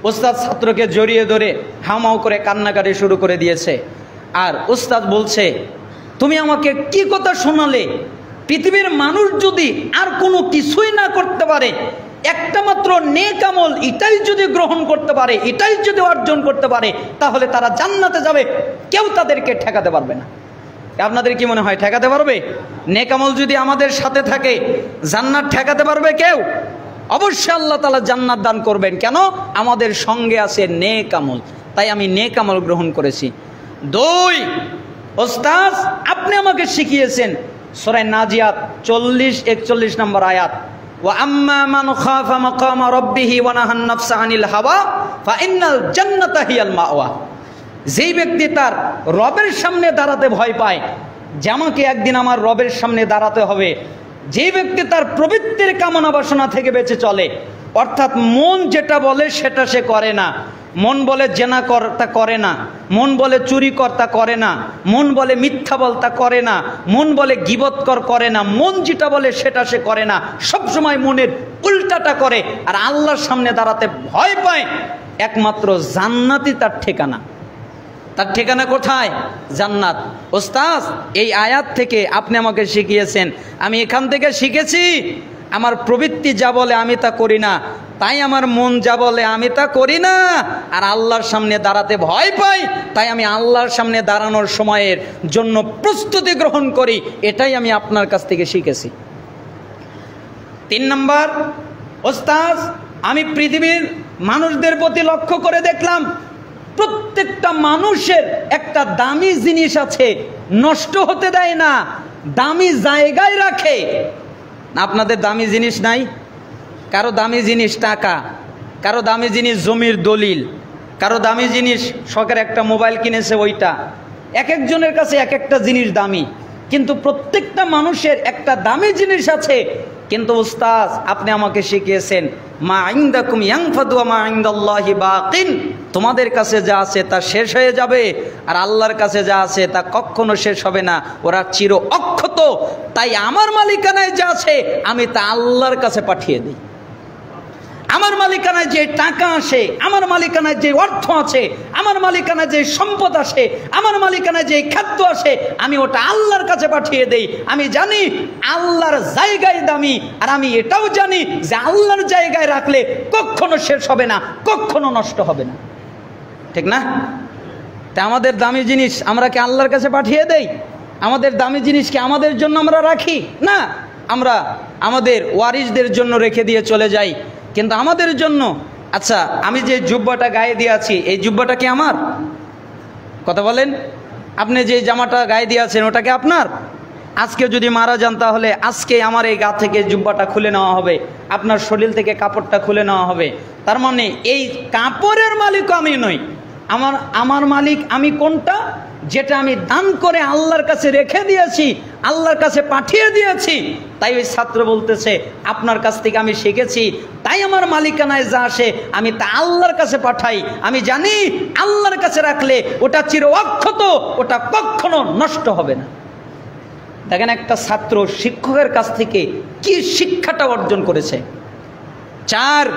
[SPEAKER 2] ওস্তাদ ছাত্রকে জড়িয়ে ধরে হামাও করে কান্নাকাটি শুরু করে দিয়েছে, আর ওস্তাদ বলছে, তুমি আমাকে কি কথা শোনালে? পৃথিবীর মানুষ যদি আর কোনো কিছুই না করতে পারে, একটা মাত্র নেক আমল এটাই যদি গ্রহণ করতে পারে, এটাই যদি অর্জন করতে পারে, তাহলে তারা জান্নাতে যাবে, কেউ তাদেরকে ঠেকাতে পারবে না। আপনাদের কি মনে হয় ঠেকাতে পারবে? নেক আমল যদি আমাদের সাথে থাকে জান্নাত ঠেকাতে পারবে কেউ? অবশ্যই আল্লাহ তাআলা জান্নাত দান করবেন। কেন? আমাদের সঙ্গে আছে নেক আমল। তাই আমি নেক আমল গ্রহণ করেছি। 2, ওস্তাদ আপনি আমাকে শিখিয়েছেন সূরা নাজিয়াত 40-41 নম্বর আয়াত, ওয়া আম্মা মান খাফা মাকামা রাব্বিহি ওয়া নাহান নাফসা আনিল হাওয়া ফাইন্নাল জান্নাতা হিয়াল মাওয়া। যেই ব্যক্তি তার রবের সামনে দাঁড়াতে ভয় পায়, যে আমাকে একদিন আমার রবের সামনে দাঁড়াতে হবে, যেই ব্যক্তি তার প্রবৃত্তির কামনা বাসনা থেকে বেঁচে চলে, অর্থাৎ মন যেটা বলে সেটা সে করে না, মন বলে জেনা কর তা করে না, মন বলে চুরি কর তা করে না, মন বলে মিথ্যা বল তা করে না, মন বলে গীবত কর করে না, মন যেটা বলে সেটা সে করে না, সবসময় মনের উল্টাটা করে, আর আল্লাহর সামনে দাঁড়াতে ভয় পায়, একমাত্র জান্নাতই তার ঠিকানা। তার ঠিকানা কোথায়? জান্নাত। ওস্তাদ এই আয়াত থেকে আপনি আমাকে শিখিয়েছেন, আমি এখান থেকে শিখেছি আমার প্রবৃত্তি যা বলে আমি তা করি না, তাই আমার মন যা বলে আমি তা করি না, আর আল্লাহর সামনে দাঁড়াতে ভয় পাই, তাই আমি আল্লাহর সামনে দাঁড়ানোর সময়ের জন্য প্রস্তুতি গ্রহণ করি। এটাই আমি আপনার কাছ থেকে শিখেছি। 3 নাম্বার, ওস্তাদ আমি পৃথিবীর মানুষদের প্রতি লক্ষ্য করে দেখলাম প্রত্যেকটা মানুষের একটা দামি জিনিস আছে, নষ্ট হতে দেয় না, দামি জায়গায় রাখে। আপনাদের দামি জিনিস নাই? কারো দামি জিনিস টাকা, কারো দামি জিনিস জমির দলিল, কারো দামি জিনিস শখের একটা মোবাইল কিনেছে ওইটা। এক একজনের কাছে এক একটা জিনিস দামি। কিন্তু প্রত্যেকটা মানুষের একটা দামি জিনিস আছে। কিন্তু উস্তাজ আপনি আমাকে শিখিয়েছেন মা ইনদাকুম ইয়ানফাদু ওয়া মা ইনদাল্লাহি বাকিন, তোমাদের কাছে যা আছে তা শেষ হয়ে যাবে, আর আল্লাহর কাছে যা আছে তা কখনো শেষ হবে না, ওরা চির অক্ষত। তাই আমার মালিকানায় যা আছে আমি তা আল্লাহর কাছে পাঠিয়ে দিই। আমার মালিকানায় যে টাকা আসে, আমার মালিকানায় যে অর্থ আছে, আমার মালিকানায় যে সম্পদ আসে, আমার মালিকানায় যে খাদ্য আসে, আমি ওটা আল্লাহর কাছে পাঠিয়ে দেই। আমি জানি আল্লাহর জায়গায় দামি, আর আমি এটাও জানি যে আল্লাহর জায়গায় রাখলে কখনো শেষ হবে না, কখনো নষ্ট হবে না। ঠিক না? তা আমাদের দামি জিনিস আমরা কি আল্লাহর কাছে পাঠিয়ে দেই? আমাদের দামি জিনিসকে আমাদের জন্য আমরা রাখি না, আমরা আমাদের ওয়ারিসদের জন্য রেখে দিয়ে চলে যাই। কিন্তু আমাদের জন্য, আচ্ছা আমি যে জুব্বাটা গায়ে দিয়ে আছি এই জুব্বাটা কি আমার? কথা বলেন। আপনি যে জামাটা গায়ে দিয়ে আছেন ওটা কি আপনার? আজকে যদি মারা যান তাহলে আজকে আমার এই গা থেকে জুব্বাটা খুলে নেওয়া হবে, আপনার শরীর থেকে কাপড়টা খুলে নেওয়া হবে। তার মানে এই কাপড়ের মালিকও আমি নই। আমার মালিক আমি কোনটা? যেটা আমি দান করে আল্লাহর কাছে রেখে দিয়েছি, আল্লাহর কাছে পাঠিয়ে দিয়েছি। তাই ওই ছাত্র বলতেছে আপনার কাছ থেকে আমি শিখেছি, তাই আমার মালিকানায় যা আসে আমি তা আল্লাহর কাছে পাঠাই। আমি জানি আল্লাহর কাছে রাখলে ওটা চির অক্ষত, ওটা কখনো নষ্ট হবে না। দেখেন একটা ছাত্র শিক্ষকের কাছ থেকে কি শিক্ষাটা অর্জন করেছে। 4,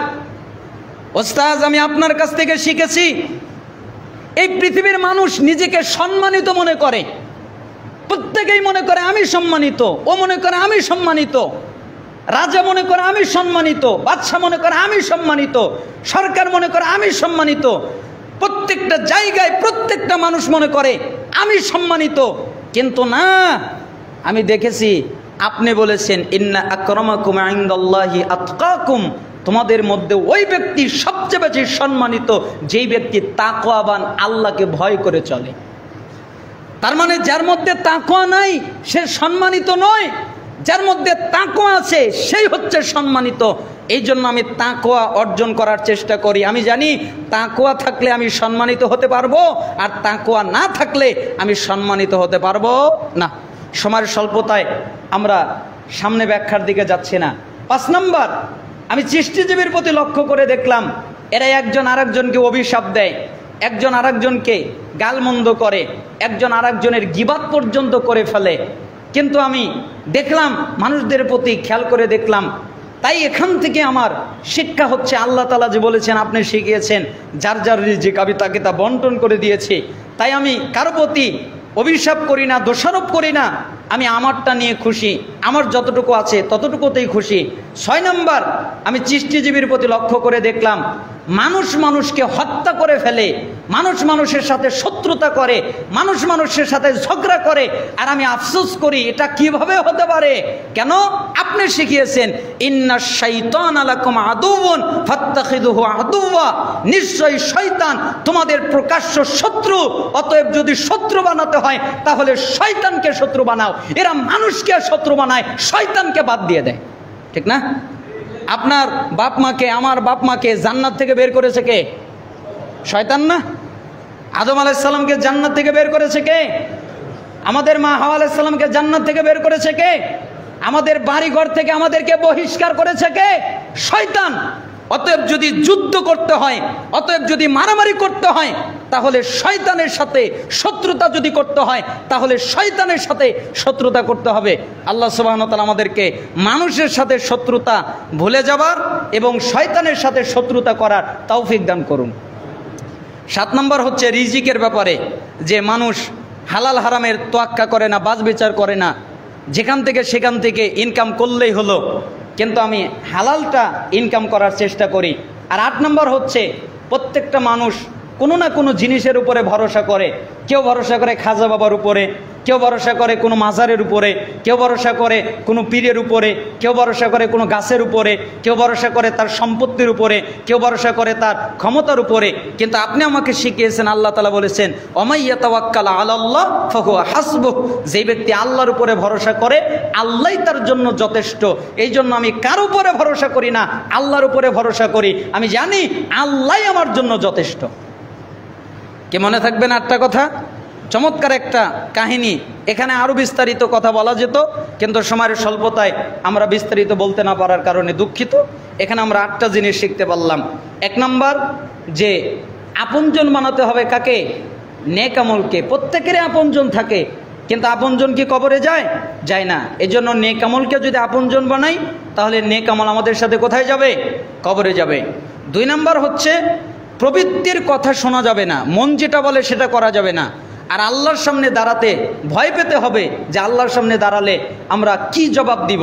[SPEAKER 2] ওস্তাজ আমি আপনার কাছ থেকে শিখেছি এই পৃথিবীর মানুষ নিজেকে সম্মানিত মনে করে, প্রত্যেকেই মনে করে আমি সম্মানিত, ও মনে করে আমি সম্মানিত, রাজা মনে করে আমি সম্মানিত, বাদশা মনে করে আমি সম্মানিত, সরকার মনে করে আমি সম্মানিত, প্রত্যেকটা জায়গায় প্রত্যেকটা মানুষ মনে করে আমি সম্মানিত। কিন্তু না, আমি দেখেছি আপনি বলেছেন ইন্না আকরামাকুম ইনদাল্লাহি আতকাকুম, তোমাদের মধ্যে ওই ব্যক্তি সবচেয়ে বেশি সম্মানিত যেই ব্যক্তি তাকওয়াবান, আল্লাহকে ভয় করে চলে। তার মানে যার মধ্যে তাকওয়া নাই সে সম্মানিত নয়, যার মধ্যে তাকওয়া আছে সেই হচ্ছে সম্মানিত। এই জন্য আমি তাকওয়া অর্জন করার চেষ্টা করি। আমি জানি তাকওয়া থাকলে আমি সম্মানিত হতে পারবো, আর তাকওয়া না থাকলে আমি সম্মানিত হতে পারবো না। সময়ের স্বল্পতায় আমরা সামনে ব্যাখ্যার দিকে যাচ্ছি না। 5 নম্বর, আমি সৃষ্টিজীবীর প্রতি লক্ষ্য করে দেখলাম এরা একজন আরেকজনকে অভিশাপ দেয়, একজন আরেকজনকে গালমন্দ করে, একজন আরেকজনের গীবাত পর্যন্ত করে ফেলে। কিন্তু আমি দেখলাম মানুষদের প্রতি খেয়াল করে দেখলাম। তাই এখান থেকে আমার শিক্ষা হচ্ছে আল্লাহ তাআলা যে বলেছেন আপনি শিখিয়েছেন যার যার রিজিক আমি তাকে তা বন্টন করে দিয়েছি। তাই আমি কারো প্রতি অভিশাপ করি না, দোষারোপ করি না, আমি আমারটা নিয়ে খুশি, আমার যতটুকু আছে ততটুকুতেই খুশি। 6 নম্বর, আমি সৃষ্টিজীবীর প্রতি লক্ষ্য করে দেখলাম মানুষ মানুষকে হত্যা করে ফেলে, মানুষ মানুষের সাথে শত্রুতা করে, মানুষ মানুষের সাথে ঝগড়া করে, আর আমি আফসোস করি এটা কিভাবে হতে পারে। কেন? আপনি শিখিয়েছেন ইন্নাশ শাইতানা লাকুম আদুউন ফাত্তাখিযুহু আদুওয়া, নিশ্চয়ই শয়তান তোমাদের প্রকাশ্য শত্রু, অতএব যদি শত্রু বানাতে হয় তাহলে শয়তানকে শত্রু বানাও। এরা মানুষকে শত্রু বানায়, শয়তানকে বাদ দিয়ে দেয়। ঠিক না? আপনার বাপ মাকে, আমার বাপ মাকে জান্নাত থেকে বের করেছে কে? শয়তান না? আদম আলাইহিস সালামকে জান্নাত থেকে বের করেছে কে? আমাদের মা হাওয়া আলাইহিস সালামকে জান্নাত থেকে বের করেছে কে? আমাদের বাড়ি ঘর থেকে আমাদেরকে বহিষ্কার করেছে কে? শয়তান। অতএব যদি যুদ্ধ করতে হয়, অতএব যদি মারামারি করতে হয়, তাহলে শয়তানের সাথে শত্রুতা যদি করতে হয় তাহলে শয়তানের সাথে শত্রুতা করতে হবে। আল্লাহ সুবহানাহু ওয়া তাআলা আমাদেরকে মানুষের সাথে শত্রুতা ভুলে যাবার এবং শয়তানের সাথে শত্রুতা করার তৌফিক দান করুন। 7 নম্বর হচ্ছে রিজিকের ব্যাপারে, যে মানুষ হালাল হারামের তোয়াক্কা করে না, বাজ বিচার করে না, যেখান থেকে সেখান থেকে ইনকাম করলেই হলো, কিন্তু আমি হালালটা ইনকাম করার চেষ্টা করি। আর 8 নম্বর হচ্ছে প্রত্যেকটা মানুষ কোনো না কোনো জিনিসের উপরে ভরসা করে। কেউ ভরসা করে খাজা বাবার উপরে, কেউ ভরসা করে কোনো মাজারের উপরে, কেউ ভরসা করে কোনো পীরের উপরে, কেউ ভরসা করে কোনো গাছের উপরে, কেউ ভরসা করে তার সম্পত্তির উপরে, কেউ ভরসা করে তার ক্ষমতার উপরে। কিন্তু আপনি আমাকে শিখিয়েছেন, আল্লাহ তাআলা বলেছেন ওমাই ইয়াতাওয়াক্কাল আলাল্লাহ ফাহুয়া হাসবুহ, যে ব্যক্তি আল্লাহর উপরে ভরসা করে আল্লাহই তার জন্য যথেষ্ট। এই জন্য আমি কার উপরে ভরসা করি না, আল্লাহর উপরে ভরসা করি। আমি জানি আল্লাহই আমার জন্য যথেষ্ট। কে মনে থাকবে না 8টা কথা? চমৎকার একটা কাহিনী। এখানে আরও বিস্তারিত কথা বলা যেত, কিন্তু সময়ের স্বল্পতায় আমরা বিস্তারিত বলতে না পারার কারণে দুঃখিত। এখানে আমরা 8টা জিনিস শিখতে পারলাম। 1 নম্বর, যে আপনজন বানাতে হবে কাকে? নেক আমলকে। প্রত্যেকেরই আপনজন থাকে, কিন্তু আপনজন কি কবরে যায়? যায় না। এজন্য নেক আমলকে যদি আপনজন বানাই, তাহলে নেক আমল আমাদের সাথে কোথায় যাবে? কবরে যাবে। 2 নম্বর হচ্ছে, প্রবৃত্তির কথা শোনা যাবে না, মন যেটা বলে সেটা করা যাবে না। আর আল্লাহর সামনে দাঁড়াতে ভয় পেতে হবে যে আল্লাহর সামনে দাঁড়ালে আমরা কি জবাব দিব।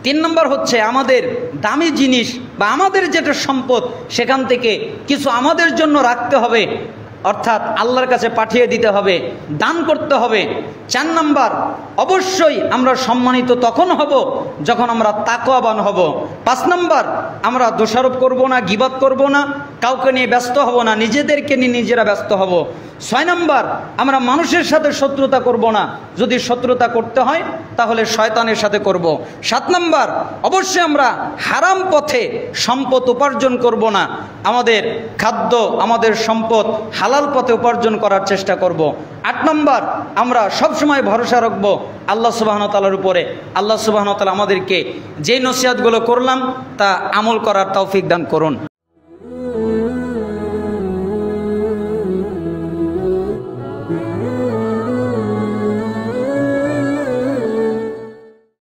[SPEAKER 2] 3 নম্বর হচ্ছে, আমাদের দামি জিনিস বা আমাদের যেটা সম্পদ সেখান থেকে কিছু আমাদের জন্য রাখতে হবে, অর্থাৎ আল্লাহর কাছে পাঠিয়ে দিতে হবে, দান করতে হবে। 4 নম্বর, অবশ্যই আমরা সম্মানিত তখন হব যখন আমরা তাকওয়াবান হব। 5 নম্বর, আমরা দোষারোপ করব না, গীবত করব না, কাউকে নিয়ে ব্যস্ত হব না, নিজেদেরকে নিয়ে নিজেরা ব্যস্ত হব। 6 নম্বর, আমরা মানুষের সাথে শত্রুতা করব না, যদি শত্রুতা করতে হয় তাহলে শয়তানের সাথে করব। 7 নম্বর, অবশ্যই আমরা হারাম পথে সম্পদ উপার্জন করব না, আমাদের খাদ্য, আমাদের সম্পদ হালাল পথে উপার্জন করার চেষ্টা করব। 8 নম্বর, আমরা সবসময় ভরসা রাখবো আল্লাহ সুবহানাহু ওয়া তাআলার উপরে। আল্লাহ সুবহানাহু ওয়া তাআলা আমাদেরকে যেই নসিহতগুলো করলাম তা আমল করার তৌফিক দান করুন।